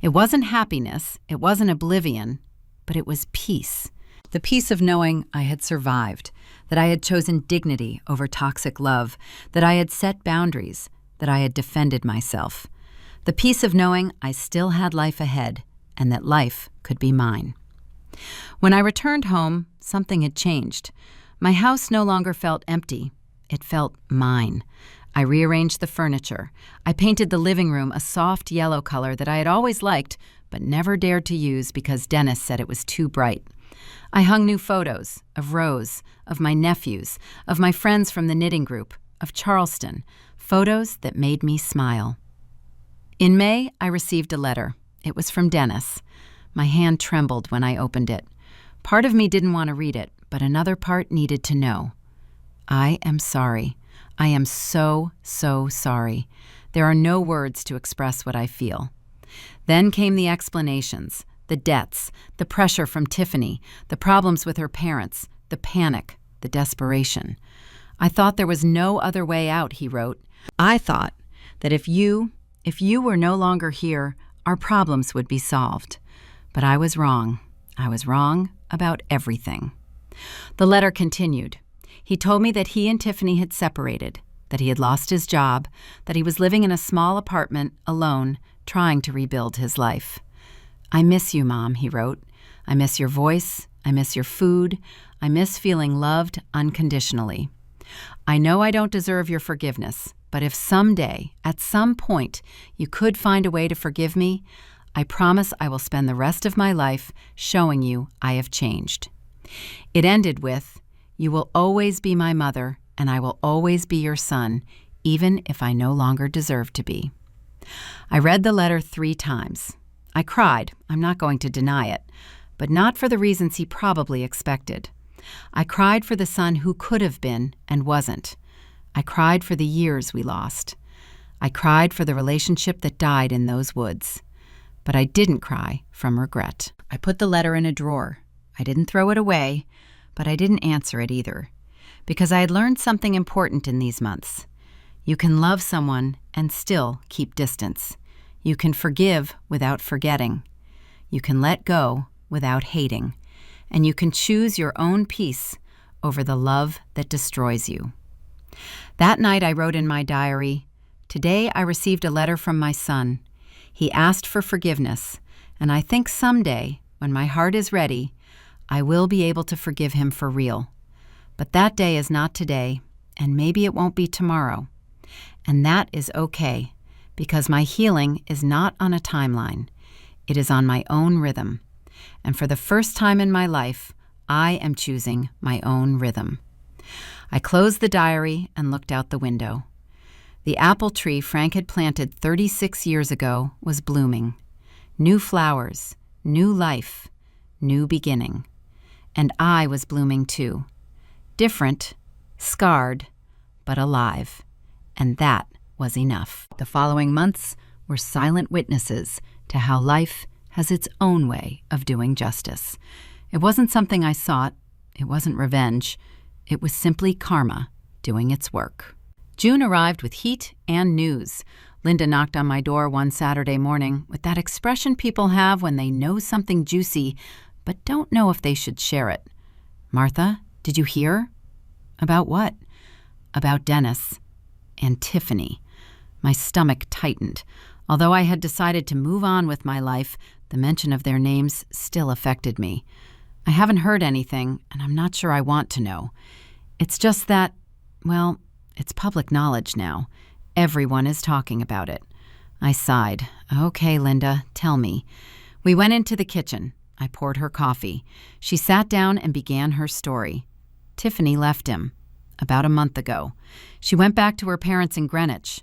It wasn't happiness, it wasn't oblivion, but it was peace. The peace of knowing I had survived, that I had chosen dignity over toxic love, that I had set boundaries, that I had defended myself. The peace of knowing I still had life ahead, and that life could be mine. When I returned home, something had changed. My house no longer felt empty. It felt mine. I rearranged the furniture. I painted the living room a soft yellow color that I had always liked, but never dared to use because Dennis said it was too bright. I hung new photos of Rose, of my nephews, of my friends from the knitting group, of Charleston, photos that made me smile. In May, I received a letter. It was from Dennis. My hand trembled when I opened it. Part of me didn't want to read it, but another part needed to know. I am sorry. I am so, so sorry. There are no words to express what I feel. Then came the explanations, the debts, the pressure from Tiffany, the problems with her parents, the panic, the desperation. I thought there was no other way out, he wrote. I thought that if you were no longer here, our problems would be solved. But I was wrong. I was wrong about everything. The letter continued. He told me that he and Tiffany had separated, that he had lost his job, that he was living in a small apartment, alone, trying to rebuild his life. I miss you, Mom, he wrote. I miss your voice. I miss your food. I miss feeling loved unconditionally. I know I don't deserve your forgiveness, but if someday, at some point, you could find a way to forgive me, I promise I will spend the rest of my life showing you I have changed. It ended with, you will always be my mother, and I will always be your son, even if I no longer deserve to be. I read the letter 3 times. I cried, I'm not going to deny it, but not for the reasons he probably expected. I cried for the son who could have been and wasn't. I cried for the years we lost. I cried for the relationship that died in those woods. But I didn't cry from regret. I put the letter in a drawer. I didn't throw it away, but I didn't answer it either, because I had learned something important in these months. You can love someone and still keep distance. You can forgive without forgetting. You can let go without hating. And you can choose your own peace over the love that destroys you. That night I wrote in my diary, today I received a letter from my son. He asked for forgiveness, and I think someday, when my heart is ready, I will be able to forgive him for real. But that day is not today, and maybe it won't be tomorrow. And that is okay, because my healing is not on a timeline. It is on my own rhythm. And for the first time in my life, I am choosing my own rhythm. I closed the diary and looked out the window. The apple tree Frank had planted 36 years ago was blooming. New flowers, new life, new beginning. And I was blooming too. Different, scarred, but alive. And that was enough. The following months were silent witnesses to how life has its own way of doing justice. It wasn't something I sought. It wasn't revenge. It was simply karma doing its work. June arrived with heat and news. Linda knocked on my door one Saturday morning with that expression people have when they know something juicy but don't know if they should share it. "Martha, did you hear?" "About what?" "About Dennis and Tiffany." My stomach tightened. Although I had decided to move on with my life, the mention of their names still affected me. I haven't heard anything, and I'm not sure I want to know. It's just that, well, it's public knowledge now. Everyone is talking about it. I sighed. "Okay, Linda, tell me." We went into the kitchen. I poured her coffee. She sat down and began her story. Tiffany left him about a month ago. She went back to her parents in Greenwich.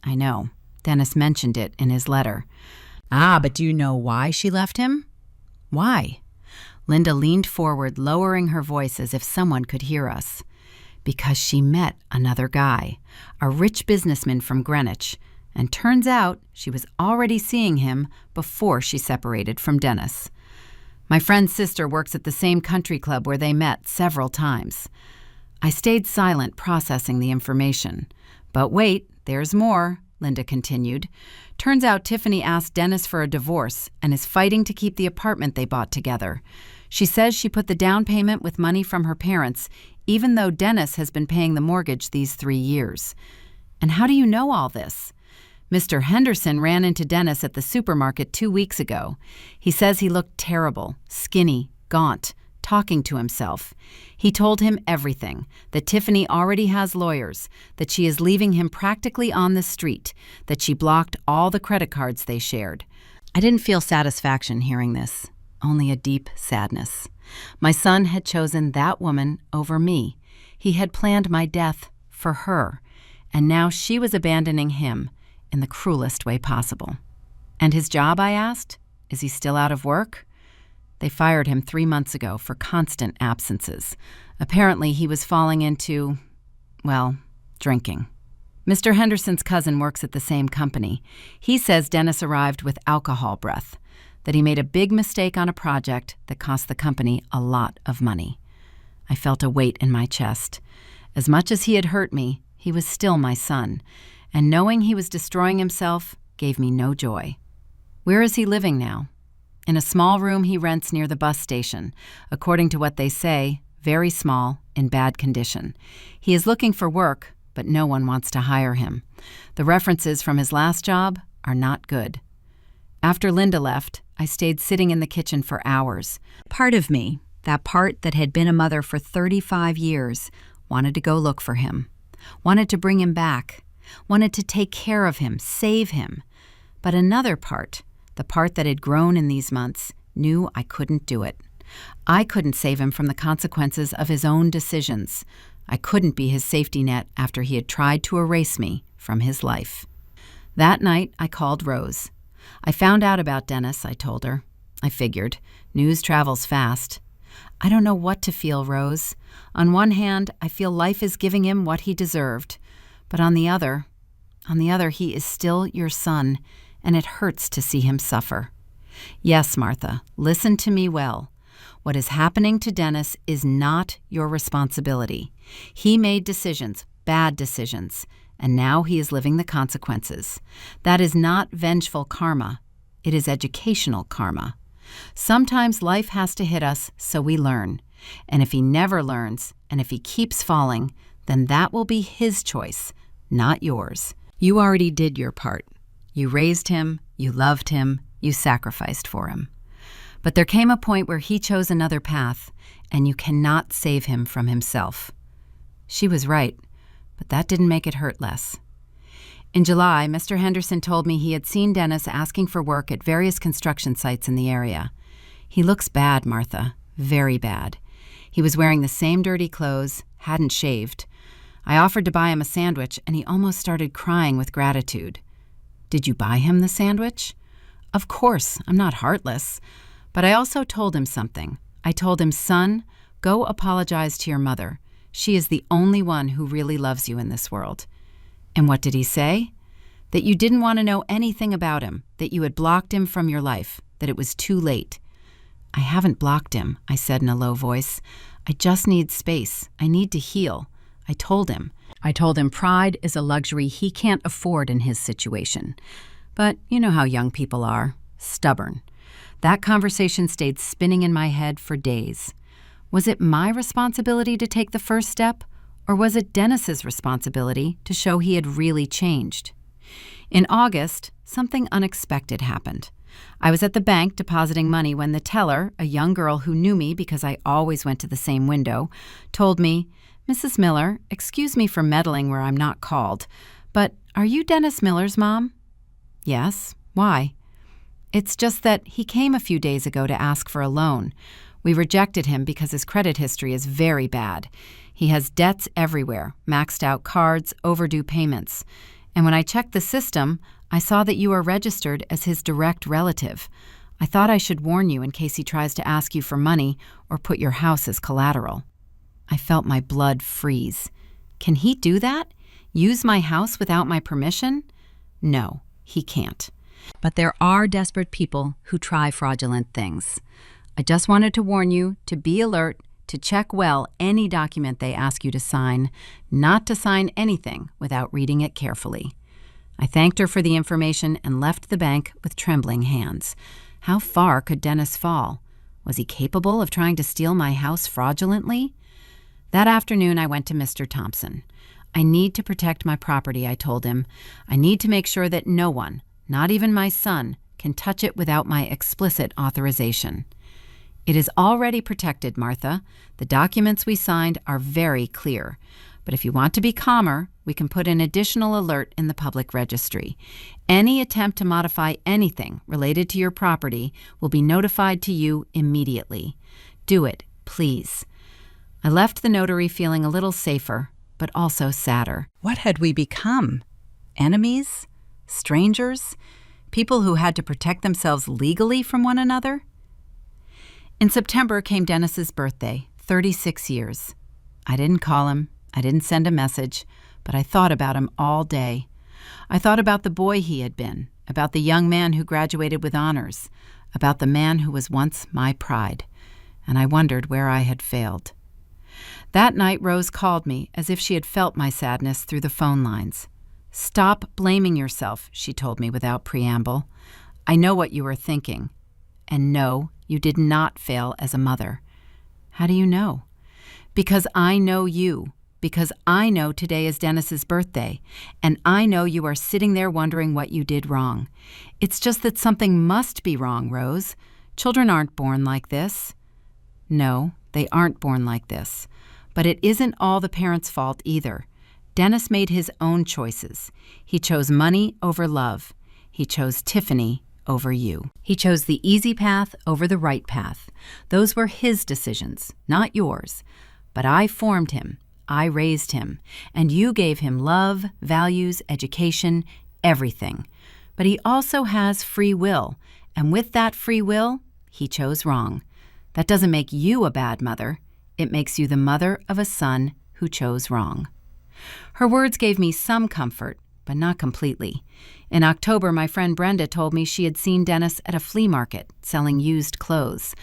I know. Dennis mentioned it in his letter. But do you know why she left him?" "Why?" Linda leaned forward, lowering her voice as if someone could hear us. "Because she met another guy, a rich businessman from Greenwich, and turns out she was already seeing him before she separated from Dennis. My friend's sister works at the same country club where they met several times." I stayed silent, processing the information. "But wait, there's more," Linda continued. "Turns out Tiffany asked Dennis for a divorce and is fighting to keep the apartment they bought together. She says she put the down payment with money from her parents, even though Dennis has been paying the mortgage these 3 years. And how do you know all this? Mr. Henderson ran into Dennis at the supermarket 2 weeks ago. He says he looked terrible, skinny, gaunt, talking to himself. He told him everything, that Tiffany already has lawyers, that she is leaving him practically on the street, that she blocked all the credit cards they shared." I didn't feel satisfaction hearing this, only a deep sadness. My son had chosen that woman over me. He had planned my death for her, and now she was abandoning him in the cruelest way possible. "And his job?" I asked. "Is he still out of work?" They fired him 3 months ago for constant absences. Apparently he was falling into, well, drinking. Mr. Henderson's cousin works at the same company. He says Dennis arrived with alcohol breath, that he made a big mistake on a project that cost the company a lot of money. I felt a weight in my chest. As much as he had hurt me, he was still my son, and knowing he was destroying himself gave me no joy. "Where is he living now?" "In a small room he rents near the bus station. According to what they say, very small, in bad condition. He is looking for work, but no one wants to hire him. The references from his last job are not good." After Linda left, I stayed sitting in the kitchen for hours. Part of me, that part that had been a mother for 35 years, wanted to go look for him, wanted to bring him back, wanted to take care of him, save him. But another part, the part that had grown in these months, knew I couldn't do it. I couldn't save him from the consequences of his own decisions. I couldn't be his safety net after he had tried to erase me from his life. That night, I called Rose. I found out about Dennis, I told her. I figured. News travels fast. "I don't know what to feel, Rose. On one hand, I feel life is giving him what he deserved. But on the other, he is still your son, and it hurts to see him suffer. Yes, Martha, listen to me well. What is happening to Dennis is not your responsibility. He made decisions, bad decisions, and now he is living the consequences. That is not vengeful karma. It is educational karma. Sometimes life has to hit us so we learn. And if he never learns, and if he keeps falling, then that will be his choice, not yours. You already did your part. You raised him, you loved him, you sacrificed for him. But there came a point where he chose another path, and you cannot save him from himself." She was right, but that didn't make it hurt less. In July, Mr. Henderson told me he had seen Dennis asking for work at various construction sites in the area. He looks bad, Martha. Very bad. He was wearing the same dirty clothes, hadn't shaved. I offered to buy him a sandwich, and he almost started crying with gratitude. Did you buy him the sandwich? Of course, I'm not heartless. But I also told him something. I told him, son, go apologize to your mother. She is the only one who really loves you in this world. And what did he say? That you didn't want to know anything about him, that you had blocked him from your life, that it was too late. I haven't blocked him, I said in a low voice. I just need space. I need to heal. I told him pride is a luxury he can't afford in his situation. But you know how young people are, stubborn. That conversation stayed spinning in my head for days. Was it my responsibility to take the first step, or was it Dennis's responsibility to show he had really changed? In August, something unexpected happened. I was at the bank depositing money when the teller, a young girl who knew me because I always went to the same window, told me, Mrs. Miller, excuse me for meddling where I'm not called, but are you Dennis Miller's mom? Yes. Why? It's just that he came a few days ago to ask for a loan. We rejected him because his credit history is very bad. He has debts everywhere, maxed out cards, overdue payments. And when I checked the system, I saw that you are registered as his direct relative. I thought I should warn you in case he tries to ask you for money or put your house as collateral. I felt my blood freeze. Can he do that? Use my house without my permission? No, he can't. But there are desperate people who try fraudulent things. I just wanted to warn you to be alert, to check well any document they ask you to sign, not to sign anything without reading it carefully. I thanked her for the information and left the bank with trembling hands. How far could Dennis fall? Was he capable of trying to steal my house fraudulently? That afternoon, I went to Mr. Thompson. I need to protect my property, I told him. I need to make sure that no one, not even my son, can touch it without my explicit authorization. It is already protected, Martha. The documents we signed are very clear. But if you want to be calmer, we can put an additional alert in the public registry. Any attempt to modify anything related to your property will be notified to you immediately. Do it, please. I left the notary feeling a little safer, but also sadder. What had we become? Enemies? Strangers? People who had to protect themselves legally from one another? In September came Dennis's birthday, 36 years. I didn't call him. I didn't send a message, but I thought about him all day. I thought about the boy he had been, about the young man who graduated with honors, about the man who was once my pride, and I wondered where I had failed. That night, Rose called me as if she had felt my sadness through the phone lines. Stop blaming yourself, she told me without preamble. I know what you are thinking. And no, you did not fail as a mother. How do you know? Because I know you. Because I know today is Dennis's birthday, and I know you are sitting there wondering what you did wrong. It's just that something must be wrong, Rose. Children aren't born like this. No, they aren't born like this. But it isn't all the parents' fault either. Dennis made his own choices. He chose money over love. He chose Tiffany over you. He chose the easy path over the right path. Those were his decisions, not yours. But I formed him. I raised him. And you gave him love, values, education, everything. But he also has free will. And with that free will, he chose wrong. That doesn't make you a bad mother. It makes you the mother of a son who chose wrong. Her words gave me some comfort, but not completely. In October, my friend Brenda told me she had seen Dennis at a flea market selling used clothes.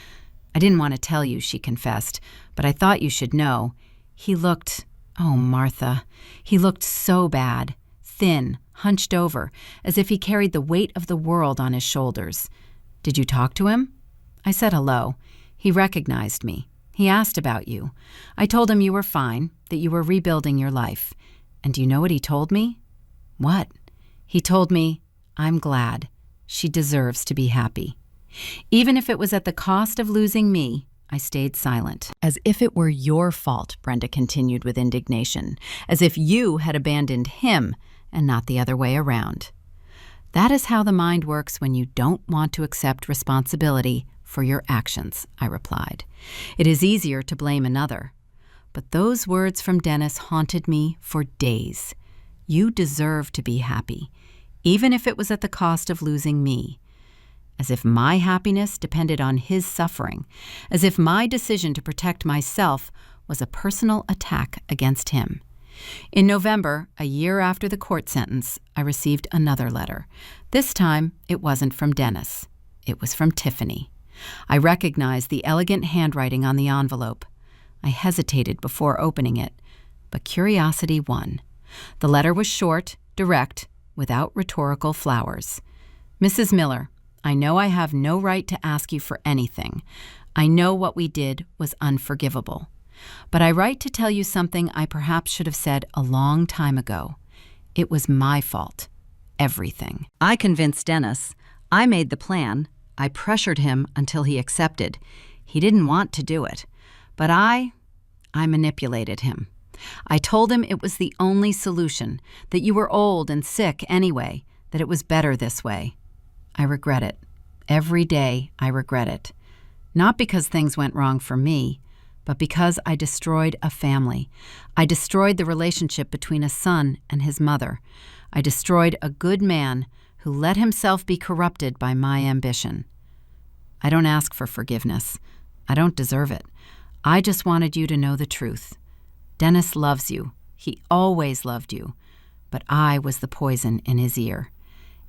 I didn't want to tell you, she confessed, but I thought you should know. He looked, oh, Martha, he looked so bad, thin, hunched over, as if he carried the weight of the world on his shoulders. Did you talk to him? I said hello. He recognized me. He asked about you. I told him you were fine, that you were rebuilding your life. And do you know what he told me? What? He told me, I'm glad. She deserves to be happy. Even if it was at the cost of losing me, I stayed silent. As if it were your fault, Brenda continued with indignation, as if you had abandoned him and not the other way around. That is how the mind works when you don't want to accept responsibility for your actions," I replied. "It is easier to blame another." But those words from Dennis haunted me for days. You deserve to be happy, even if it was at the cost of losing me. As if my happiness depended on his suffering, as if my decision to protect myself was a personal attack against him. In November, a year after the court sentence, I received another letter. This time, it wasn't from Dennis. It was from Tiffany. I recognized the elegant handwriting on the envelope. I hesitated before opening it, but curiosity won. The letter was short, direct, without rhetorical flowers. "Mrs. Miller, I know I have no right to ask you for anything. I know what we did was unforgivable. But I write to tell you something I perhaps should have said a long time ago. It was my fault. Everything. I convinced Dennis. I made the plan. I pressured him until he accepted. He didn't want to do it. But I manipulated him. I told him it was the only solution, that you were old and sick anyway, that it was better this way. I regret it. Every day I regret it. Not because things went wrong for me, but because I destroyed a family. I destroyed the relationship between a son and his mother. I destroyed a good man who let himself be corrupted by my ambition. I don't ask for forgiveness. I don't deserve it. I just wanted you to know the truth. Dennis loves you. He always loved you. But I was the poison in his ear.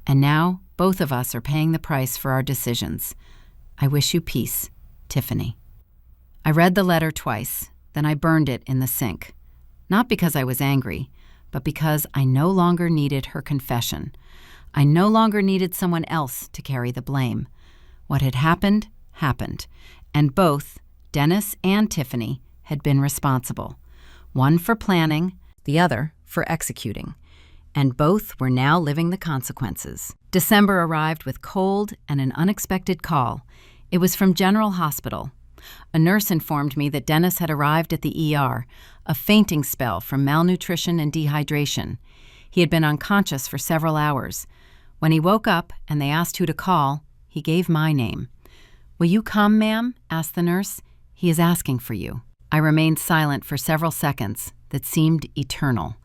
And now both of us are paying the price for our decisions. I wish you peace, Tiffany. I read the letter twice, then I burned it in the sink. Not because I was angry, but because I no longer needed her confession. I no longer needed someone else to carry the blame. What had happened, happened, and both, Dennis and Tiffany, had been responsible. One for planning, the other for executing. And both were now living the consequences. December arrived with cold and an unexpected call. It was from General Hospital. A nurse informed me that Dennis had arrived at the ER, a fainting spell from malnutrition and dehydration. He had been unconscious for several hours. When he woke up and they asked who to call, he gave my name. "Will you come, ma'am?" asked the nurse. "He is asking for you." I remained silent for several seconds that seemed eternal.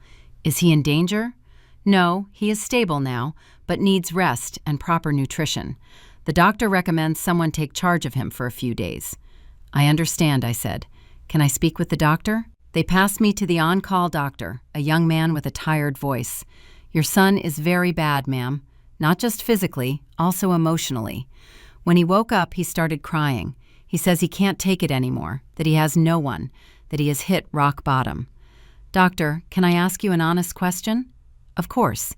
"Is he in danger?" "No, he is stable now, but needs rest and proper nutrition. The doctor recommends someone take charge of him for a few days." "I understand," I said. "Can I speak with the doctor?" They passed me to the on-call doctor, a young man with a tired voice. "Your son is very bad, ma'am. Not just physically, also emotionally. When he woke up, he started crying. He says he can't take it anymore, that he has no one, that he has hit rock bottom." "Doctor, can I ask you an honest question?" "Of course.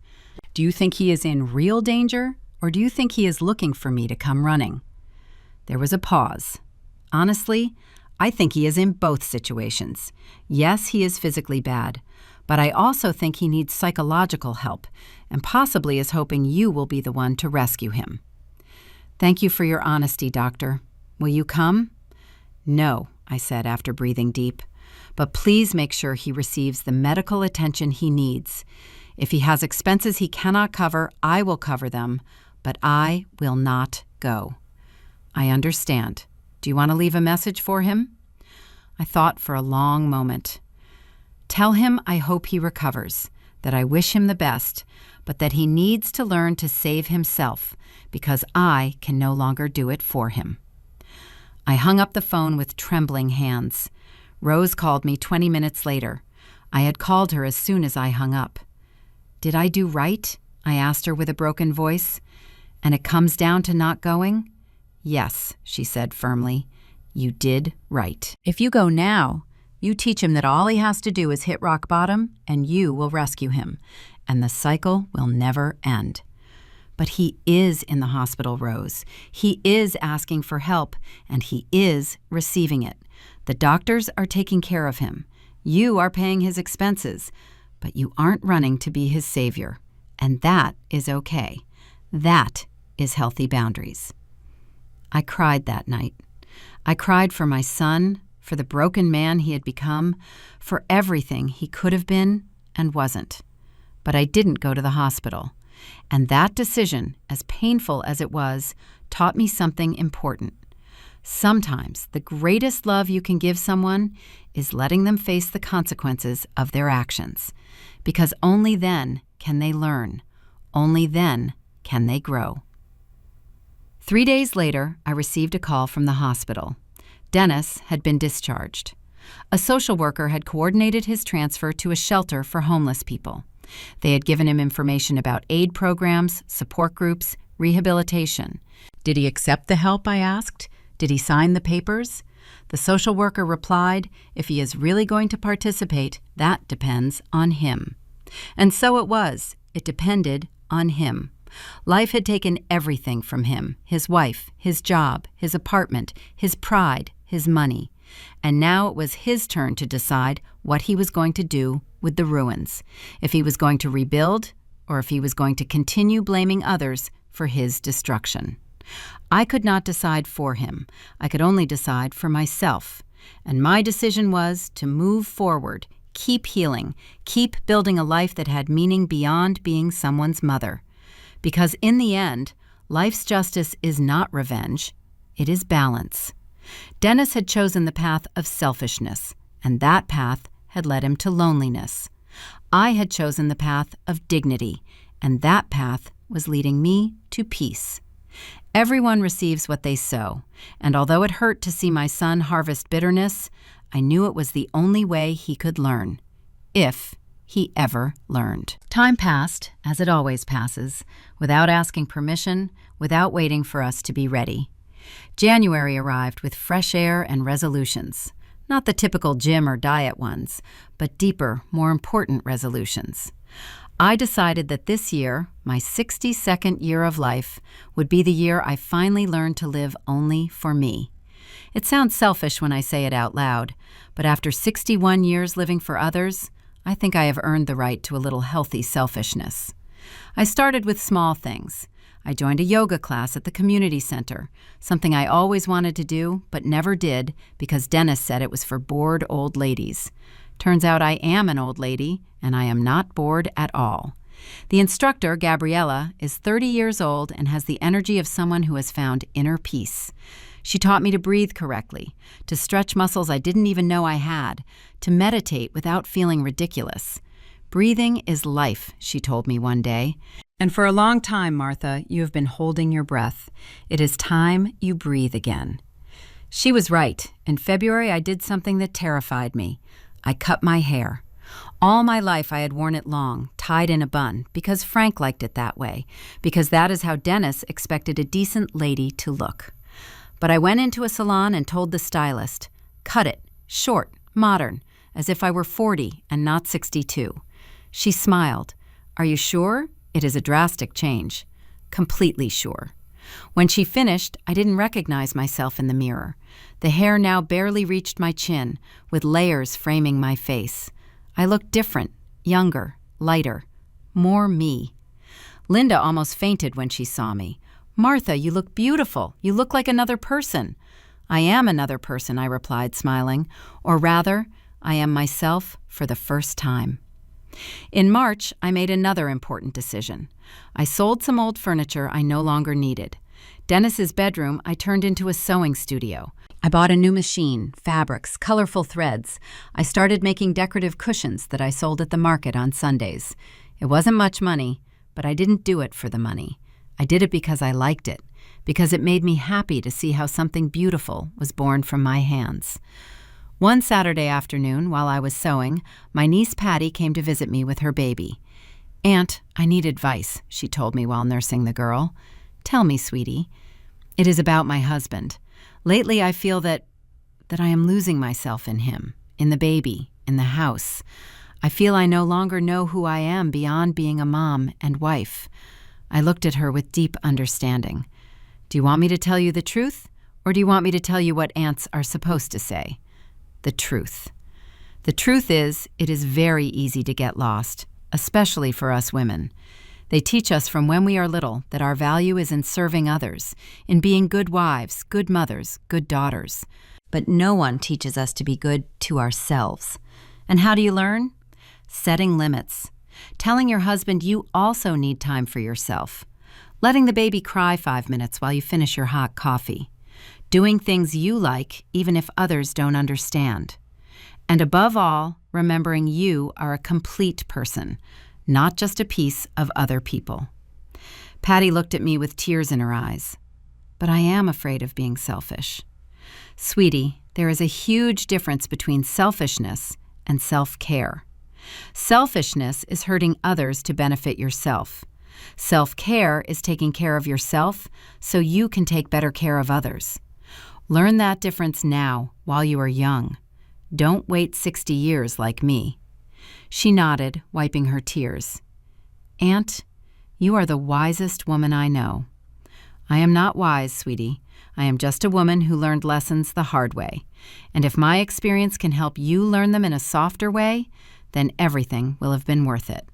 Do you think he is in real danger, or do you think he is looking for me to come running?" There was a pause. "Honestly, I think he is in both situations. Yes, he is physically bad, but I also think he needs psychological help and possibly is hoping you will be the one to rescue him." "Thank you for your honesty, doctor. Will you come?" "No," I said after breathing deep, "but please make sure he receives the medical attention he needs. If he has expenses he cannot cover, I will cover them, but I will not go." "I understand. Do you want to leave a message for him?" I thought for a long moment. "Tell him I hope he recovers, that I wish him the best, but that he needs to learn to save himself, because I can no longer do it for him." I hung up the phone with trembling hands. Rose called me 20 minutes later. I had called her as soon as I hung up. "Did I do right?" I asked her with a broken voice. "And it comes down to not going?" "Yes," she said firmly. "You did right. If you go now, you teach him that all he has to do is hit rock bottom, and you will rescue him, and the cycle will never end." "But he is in the hospital, Rose. He is asking for help, and he is receiving it. The doctors are taking care of him. You are paying his expenses, but you aren't running to be his savior. And that is okay. That is healthy boundaries." I cried that night. I cried for my son, for the broken man he had become, for everything he could have been and wasn't. But I didn't go to the hospital. And that decision, as painful as it was, taught me something important. Sometimes the greatest love you can give someone is letting them face the consequences of their actions, because only then can they learn. Only then can they grow. 3 days later, I received a call from the hospital. Dennis had been discharged. A social worker had coordinated his transfer to a shelter for homeless people. They had given him information about aid programs, support groups, rehabilitation. Did he accept the help, I asked? Did he sign the papers? The social worker replied, if he is really going to participate, that depends on him. And so it was. It depended on him. Life had taken everything from him, his wife, his job, his apartment, his pride, his money. And now it was his turn to decide what he was going to do with the ruins, if he was going to rebuild or if he was going to continue blaming others for his destruction. I could not decide for him. I could only decide for myself. And my decision was to move forward, keep healing, keep building a life that had meaning beyond being someone's mother. Because in the end, life's justice is not revenge, it is balance. Dennis had chosen the path of selfishness, and that path had led him to loneliness. I had chosen the path of dignity, and that path was leading me to peace. Everyone receives what they sow, and although it hurt to see my son harvest bitterness, I knew it was the only way he could learn, if he ever learned. Time passed, as it always passes, without asking permission, without waiting for us to be ready. January arrived with fresh air and resolutions. Not the typical gym or diet ones, but deeper, more important resolutions. I decided that this year, my 62nd year of life, would be the year I finally learned to live only for me. It sounds selfish when I say it out loud, but after 61 years living for others, I think I have earned the right to a little healthy selfishness. I started with small things. I joined a yoga class at the community center, something I always wanted to do but never did because Dennis said it was for bored old ladies. Turns out I am an old lady, and I am not bored at all. The instructor, Gabriella, is 30 years old and has the energy of someone who has found inner peace. She taught me to breathe correctly, to stretch muscles I didn't even know I had, to meditate without feeling ridiculous. Breathing is life, she told me one day. And for a long time, Martha, you have been holding your breath. It is time you breathe again. She was right. In February, I did something that terrified me. I cut my hair. All my life I had worn it long, tied in a bun, because Frank liked it that way, because that is how Dennis expected a decent lady to look. But I went into a salon and told the stylist, cut it, short, modern, as if I were 40 and not 62. She smiled. Are you sure? It is a drastic change. Completely sure. When she finished, I didn't recognize myself in the mirror. The hair now barely reached my chin, with layers framing my face. I looked different, younger, lighter, more me. Linda almost fainted when she saw me. Martha, you look beautiful. You look like another person. I am another person, I replied, smiling. Or rather, I am myself for the first time. In March, I made another important decision. I sold some old furniture I no longer needed. Dennis's bedroom I turned into a sewing studio. I bought a new machine, fabrics, colorful threads. I started making decorative cushions that I sold at the market on Sundays. It wasn't much money, but I didn't do it for the money. I did it because I liked it, because it made me happy to see how something beautiful was born from my hands. One Saturday afternoon, while I was sewing, my niece Patty came to visit me with her baby. "Aunt, I need advice," she told me while nursing the girl. "Tell me, sweetie." "It is about my husband. Lately I feel that I am losing myself in him, in the baby, in the house. I feel I no longer know who I am beyond being a mom and wife." I looked at her with deep understanding. "Do you want me to tell you the truth, or do you want me to tell you what aunts are supposed to say?" The truth. The truth is, it is very easy to get lost, especially for us women. They teach us from when we are little that our value is in serving others, in being good wives, good mothers, good daughters. But no one teaches us to be good to ourselves. And how do you learn? Setting limits. Telling your husband you also need time for yourself. Letting the baby cry 5 minutes while you finish your hot coffee. doing things you like even if others don't understand. And above all, remembering you are a complete person, not just a piece of other people. Patty looked at me with tears in her eyes. But I am afraid of being selfish. Sweetie, there is a huge difference between selfishness and self-care. Selfishness is hurting others to benefit yourself. Self-care is taking care of yourself so you can take better care of others. Learn that difference now, while you are young. Don't wait 60 years like me. She nodded, wiping her tears. Aunt, you are the wisest woman I know. I am not wise, sweetie. I am just a woman who learned lessons the hard way. And if my experience can help you learn them in a softer way, then everything will have been worth it.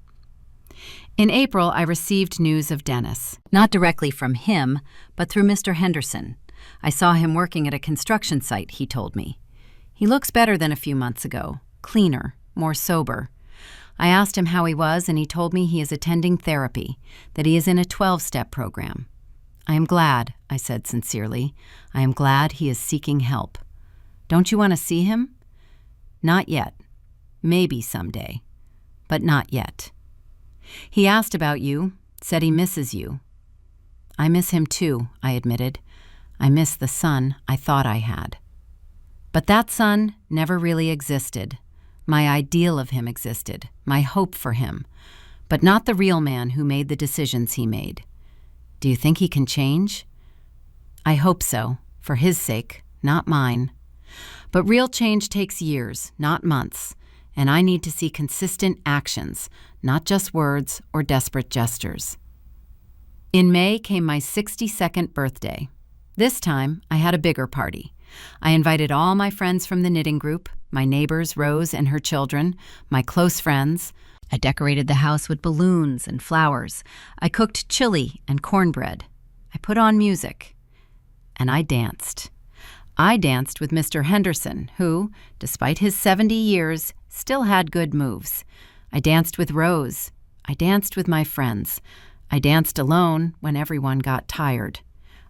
In April, I received news of Dennis. Not directly from him, but through Mr. Henderson. I saw him working at a construction site, he told me. He looks better than a few months ago, cleaner, more sober. I asked him how he was, and he told me he is attending therapy, that he is in a 12-step program. I am glad, I said sincerely. I am glad he is seeking help. Don't you want to see him? Not yet. Maybe someday. But not yet. He asked about you, said he misses you. I miss him too, I admitted. I miss the son I thought I had. But that son never really existed. My ideal of him existed, my hope for him, but not the real man who made the decisions he made. Do you think he can change? I hope so, for his sake, not mine. But real change takes years, not months, and I need to see consistent actions, not just words or desperate gestures. In May came my 62nd birthday. This time, I had a bigger party. I invited all my friends from the knitting group, my neighbors Rose and her children, my close friends. I decorated the house with balloons and flowers. I cooked chili and cornbread. I put on music. And I danced. I danced with Mr. Henderson, who, despite his 70 years, still had good moves. I danced with Rose. I danced with my friends. I danced alone when everyone got tired.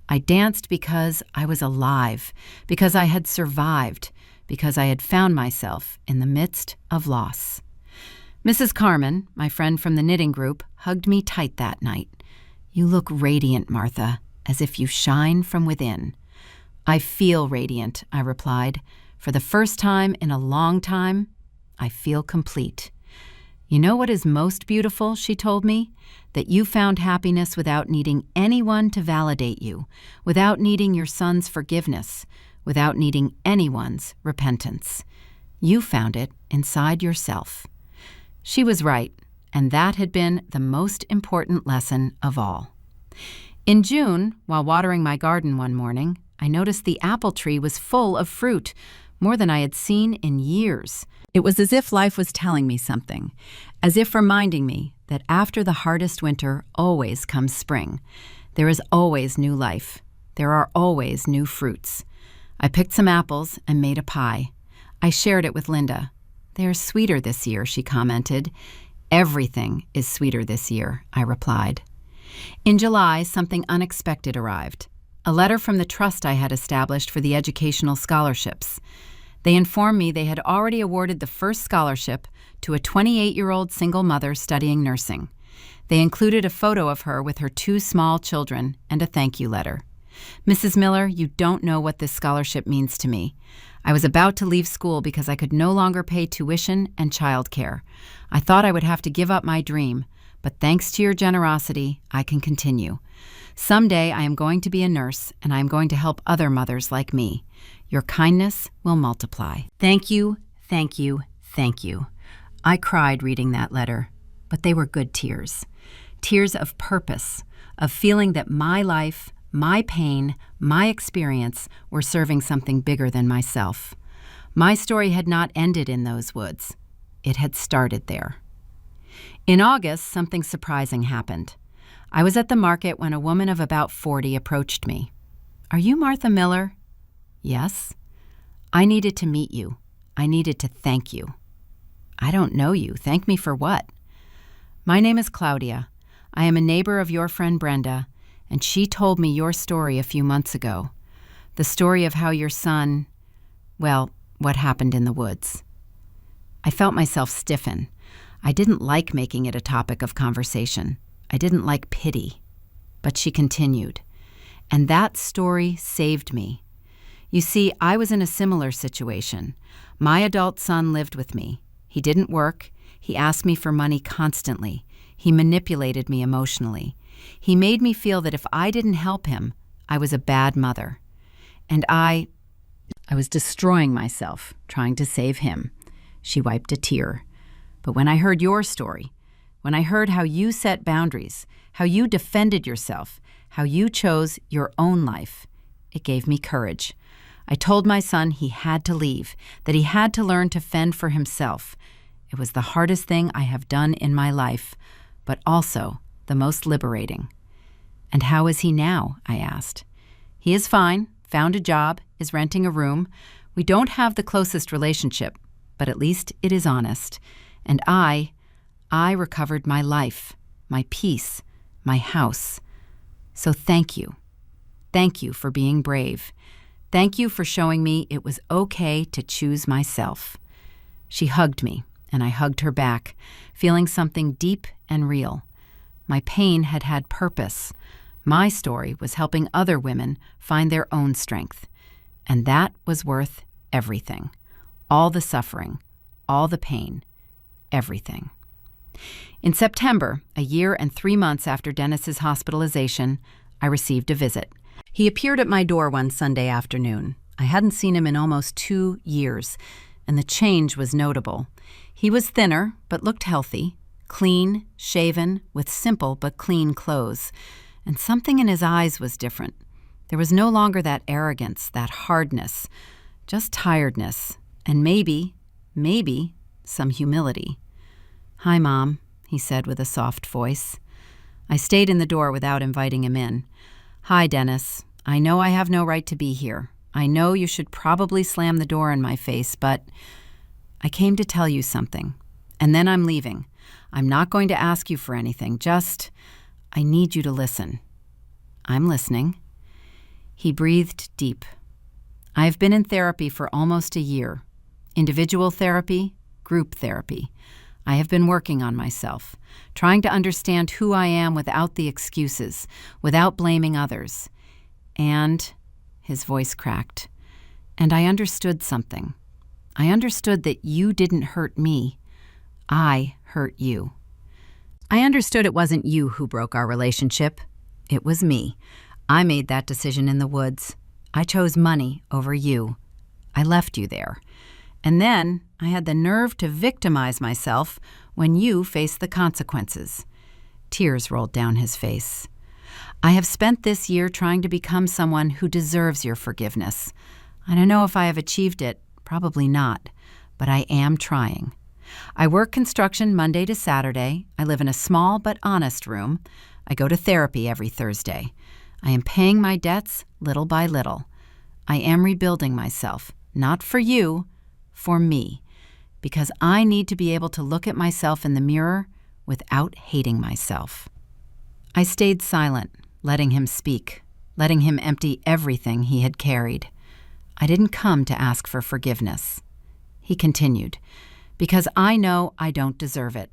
I danced because I was alive, because I had survived, because I had found myself in the midst of loss. Mrs. Carmen, my friend from the knitting group, hugged me tight that night. You look radiant, Martha, as if you shine from within. I feel radiant, I replied. For the first time in a long time, I feel complete. You know what is most beautiful, she told me? That you found happiness without needing anyone to validate you, without needing your son's forgiveness, without needing anyone's repentance. You found it inside yourself. She was right, and that had been the most important lesson of all. In June, while watering my garden one morning, I noticed the apple tree was full of fruit, more than I had seen in years. It was as if life was telling me something, as if reminding me that after the hardest winter always comes spring. There is always new life. There are always new fruits. I picked some apples and made a pie. I shared it with Linda. They are sweeter this year, she commented. Everything is sweeter this year, I replied. In July, something unexpected arrived. A letter from the trust I had established for the educational scholarships. They informed me they had already awarded the first scholarship to a 28-year-old single mother studying nursing. They included a photo of her with her 2 small children and a thank you letter. Mrs. Miller, you don't know what this scholarship means to me. I was about to leave school because I could no longer pay tuition and childcare. I thought I would have to give up my dream, but thanks to your generosity, I can continue. Someday I am going to be a nurse, and I am going to help other mothers like me. Your kindness will multiply. Thank you, thank you, thank you. I cried reading that letter, but they were good tears. Tears of purpose, of feeling that my life, my pain, my experience were serving something bigger than myself. My story had not ended in those woods. It had started there. In August, something surprising happened. I was at the market when a woman of about 40 approached me. Are you Martha Miller? Yes. I needed to meet you. I needed to thank you. I don't know you. Thank me for what? My name is Claudia. I am a neighbor of your friend Brenda, and she told me your story a few months ago. The story of how your son, well, what happened in the woods. I felt myself stiffen. I didn't like making it a topic of conversation. I didn't like pity. But she continued. And that story saved me. You see, I was in a similar situation. My adult son lived with me. He didn't work. He asked me for money constantly. He manipulated me emotionally. He made me feel that if I didn't help him, I was a bad mother. And I was destroying myself, trying to save him. She wiped a tear. But when I heard your story, when I heard how you set boundaries, how you defended yourself, how you chose your own life, it gave me courage. I told my son he had to leave, that he had to learn to fend for himself. It was the hardest thing I have done in my life, but also the most liberating. And how is he now? I asked. He is fine, found a job, is renting a room. We don't have the closest relationship, but at least it is honest. And I recovered my life, my peace, my house. So thank you. Thank you for being brave. Thank you for showing me it was okay to choose myself. She hugged me, and I hugged her back, feeling something deep and real. My pain had had purpose. My story was helping other women find their own strength. And that was worth everything. All the suffering, all the pain, everything. In September, a year and 3 months after Dennis's hospitalization, I received a visit. He appeared at my door one Sunday afternoon. I hadn't seen him in almost 2 years, and the change was notable. He was thinner, but looked healthy, clean, shaven, with simple but clean clothes. And something in his eyes was different. There was no longer that arrogance, that hardness, just tiredness, and maybe, some humility. "Hi, Mom," he said with a soft voice. I stayed in the door without inviting him in. "Hi, Dennis. I know I have no right to be here. I know you should probably slam the door in my face, but I came to tell you something. And then I'm leaving. I'm not going to ask you for anything. Just, I need you to listen." "I'm listening." He breathed deep. "I have been in therapy for almost a year. Individual therapy, group therapy. I have been working on myself, trying to understand who I am without the excuses, without blaming others. And," his voice cracked, "and I understood something. I understood that you didn't hurt me. I hurt you. I understood it wasn't you who broke our relationship. It was me. I made that decision in the woods. I chose money over you. I left you there. And then I had the nerve to victimize myself when you faced the consequences." Tears rolled down his face. "I have spent this year trying to become someone who deserves your forgiveness. I don't know if I have achieved it, probably not, but I am trying. I work construction Monday to Saturday. I live in a small but honest room. I go to therapy every Thursday. I am paying my debts little by little. I am rebuilding myself, not for you, for me, because I need to be able to look at myself in the mirror without hating myself." I stayed silent, letting him speak, letting him empty everything he had carried. I didn't come to ask for forgiveness. He continued, "Because I know I don't deserve it.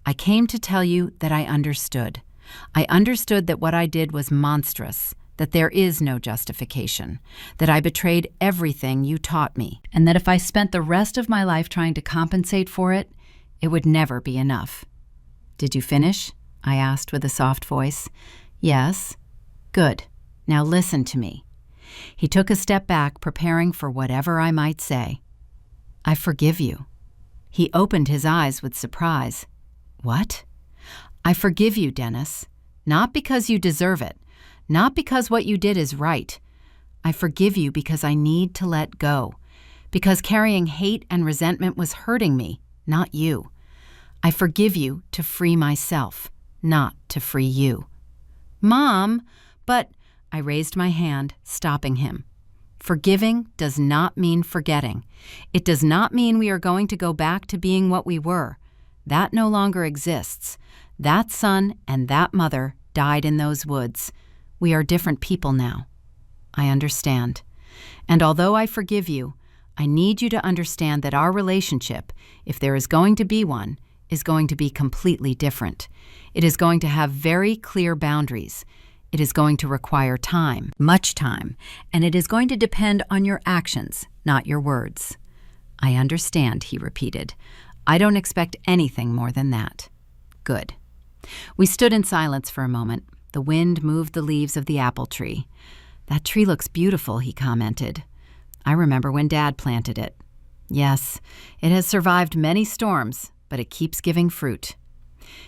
I came to tell you that I understood. I understood that what I did was monstrous, that there is no justification, that I betrayed everything you taught me, and that if I spent the rest of my life trying to compensate for it, it would never be enough." "Did you finish?" I asked with a soft voice. "Yes." "Good. Now listen to me." He took a step back, preparing for whatever I might say. "I forgive you." He opened his eyes with surprise. "What?" "I forgive you, Dennis. Not because you deserve it. Not because what you did is right. I forgive you because I need to let go. Because carrying hate and resentment was hurting me, not you. I forgive you to free myself, not to free you." "Mom, but..." I raised my hand, stopping him. Forgiving does not mean forgetting. It does not mean we are going to go back to being what we were. That no longer exists. That son and that mother died in those woods. We are different people now. I understand. And although I forgive you, I need you to understand that our relationship, if there is going to be one, is going to be completely different. It is going to have very clear boundaries. It is going to require time, much time, and it is going to depend on your actions, not your words. I understand, he repeated. I don't expect anything more than that. Good. We stood in silence for a moment. The wind moved the leaves of the apple tree. That tree looks beautiful, he commented. I remember when Dad planted it. Yes, it has survived many storms, but it keeps giving fruit.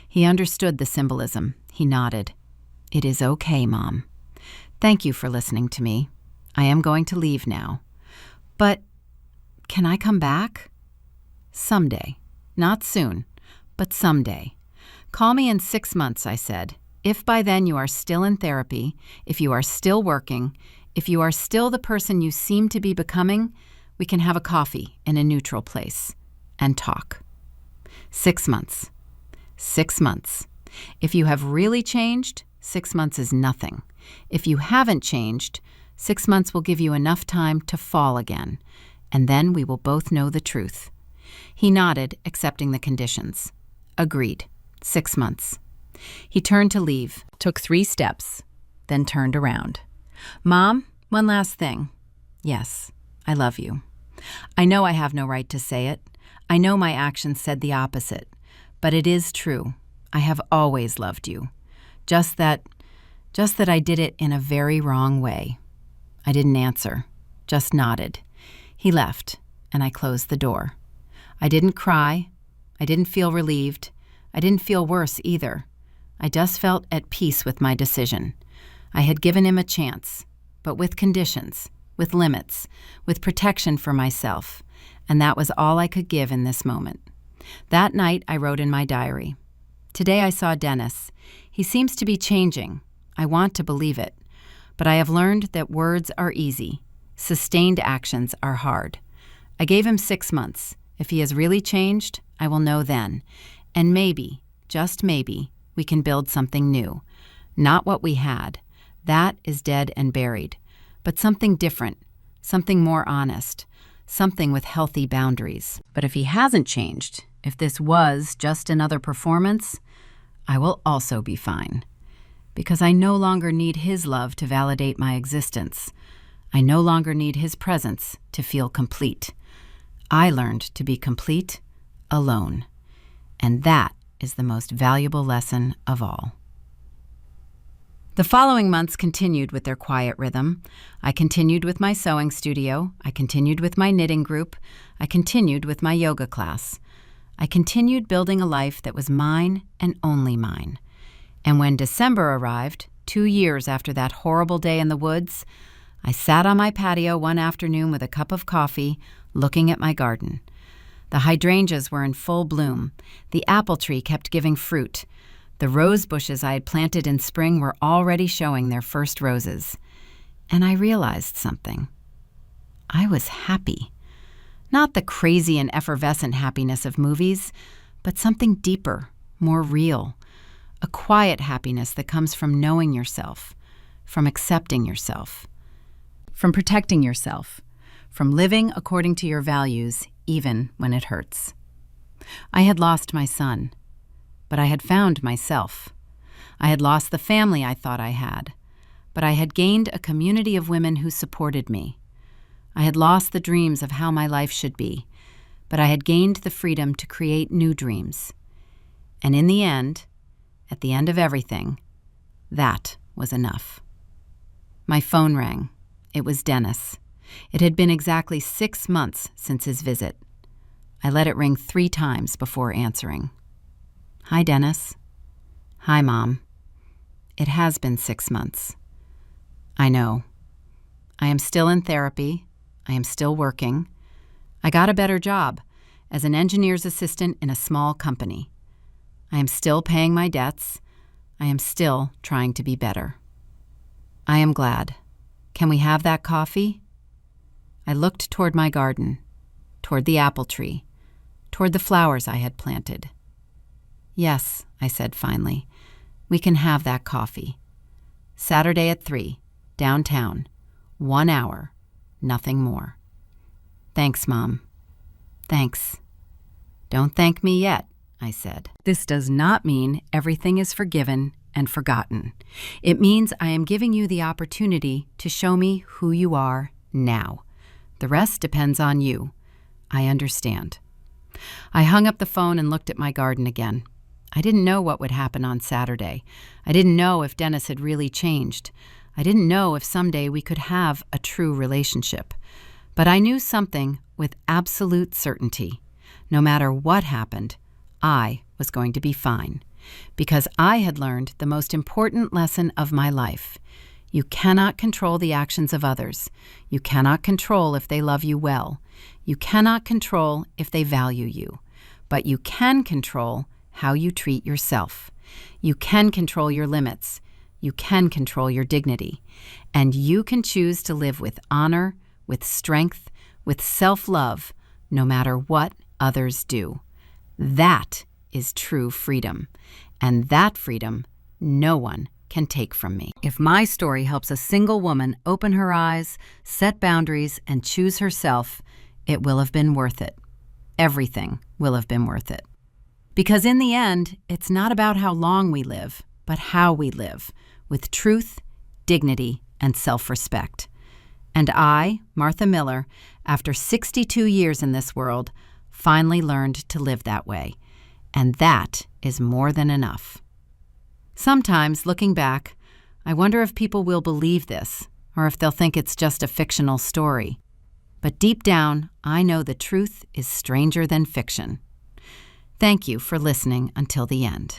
He understood the symbolism. He nodded. It is okay, Mom. Thank you for listening to me. I am going to leave now. But can I come back? Someday. Not soon, but someday. Call me in 6 months, I said. If by then you are still in therapy, if you are still working, if you are still the person you seem to be becoming, we can have a coffee in a neutral place and talk. 6 months. 6 months. If you have really changed, 6 months is nothing. If you haven't changed, 6 months will give you enough time to fall again, and then we will both know the truth. He nodded, accepting the conditions. Agreed. 6 months. He turned to leave, took 3 steps, then turned around. Mom, one last thing. Yes, I love you. I know I have no right to say it. I know my actions said the opposite. But it is true. I have always loved you. Just that I did it in a very wrong way. I didn't answer, just nodded. He left, and I closed the door. I didn't cry. I didn't feel relieved. I didn't feel worse either. I just felt at peace with my decision. I had given him a chance, but with conditions, with limits, with protection for myself, and that was all I could give in this moment. That night, I wrote in my diary. Today I saw Dennis. He seems to be changing. I want to believe it. But I have learned that words are easy. Sustained actions are hard. I gave him 6 months. If he has really changed, I will know then. And maybe, just maybe, we can build something new. Not what we had. That is dead and buried. But something different, something more honest, something with healthy boundaries. But if he hasn't changed, if this was just another performance, I will also be fine. Because I no longer need his love to validate my existence. I no longer need his presence to feel complete. I learned to be complete alone. And that is the most valuable lesson of all. The following months continued with their quiet rhythm. I continued with my sewing studio. I continued with my knitting group. I continued with my yoga class. I continued building a life that was mine and only mine. And when December arrived, 2 years after that horrible day in the woods, I sat on my patio one afternoon with a cup of coffee, looking at my garden. The hydrangeas were in full bloom. The apple tree kept giving fruit. The rose bushes I had planted in spring were already showing their first roses. And I realized something. I was happy. Not the crazy and effervescent happiness of movies, but something deeper, more real. A quiet happiness that comes from knowing yourself, from accepting yourself, from protecting yourself, from living according to your values, even when it hurts. I had lost my son, but I had found myself. I had lost the family I thought I had, but I had gained a community of women who supported me. I had lost the dreams of how my life should be, but I had gained the freedom to create new dreams. And in the end, at the end of everything, that was enough. My phone rang. It was Dennis. It had been exactly 6 months since his visit. I let it ring 3 times before answering. Hi, Dennis. Hi, Mom. It has been 6 months. I know. I am still in therapy. I am still working. I got a better job as an engineer's assistant in a small company. I am still paying my debts. I am still trying to be better. I am glad. Can we have that coffee? I looked toward my garden, toward the apple tree, toward the flowers I had planted. Yes, I said finally, we can have that coffee. Saturday at 3, downtown, 1 hour, nothing more. Thanks, Mom. Thanks. Don't thank me yet, I said. This does not mean everything is forgiven and forgotten. It means I am giving you the opportunity to show me who you are now. The rest depends on you. I understand. I hung up the phone and looked at my garden again. I didn't know what would happen on Saturday. I didn't know if Dennis had really changed. I didn't know if someday we could have a true relationship. But I knew something with absolute certainty. No matter what happened, I was going to be fine. Because I had learned the most important lesson of my life. You cannot control the actions of others. You cannot control if they love you well. You cannot control if they value you. But you can control how you treat yourself. You can control your limits. You can control your dignity. And you can choose to live with honor, with strength, with self-love, no matter what others do. That is true freedom. And that freedom, no one can take from me. If my story helps a single woman open her eyes, set boundaries, and choose herself, it will have been worth it. Everything will have been worth it. Because in the end, it's not about how long we live, but how we live, with truth, dignity, and self-respect. And I, Martha Miller, after 62 years in this world, finally learned to live that way. And that is more than enough. Sometimes, looking back, I wonder if people will believe this, or if they'll think it's just a fictional story. But deep down, I know the truth is stranger than fiction. Thank you for listening until the end.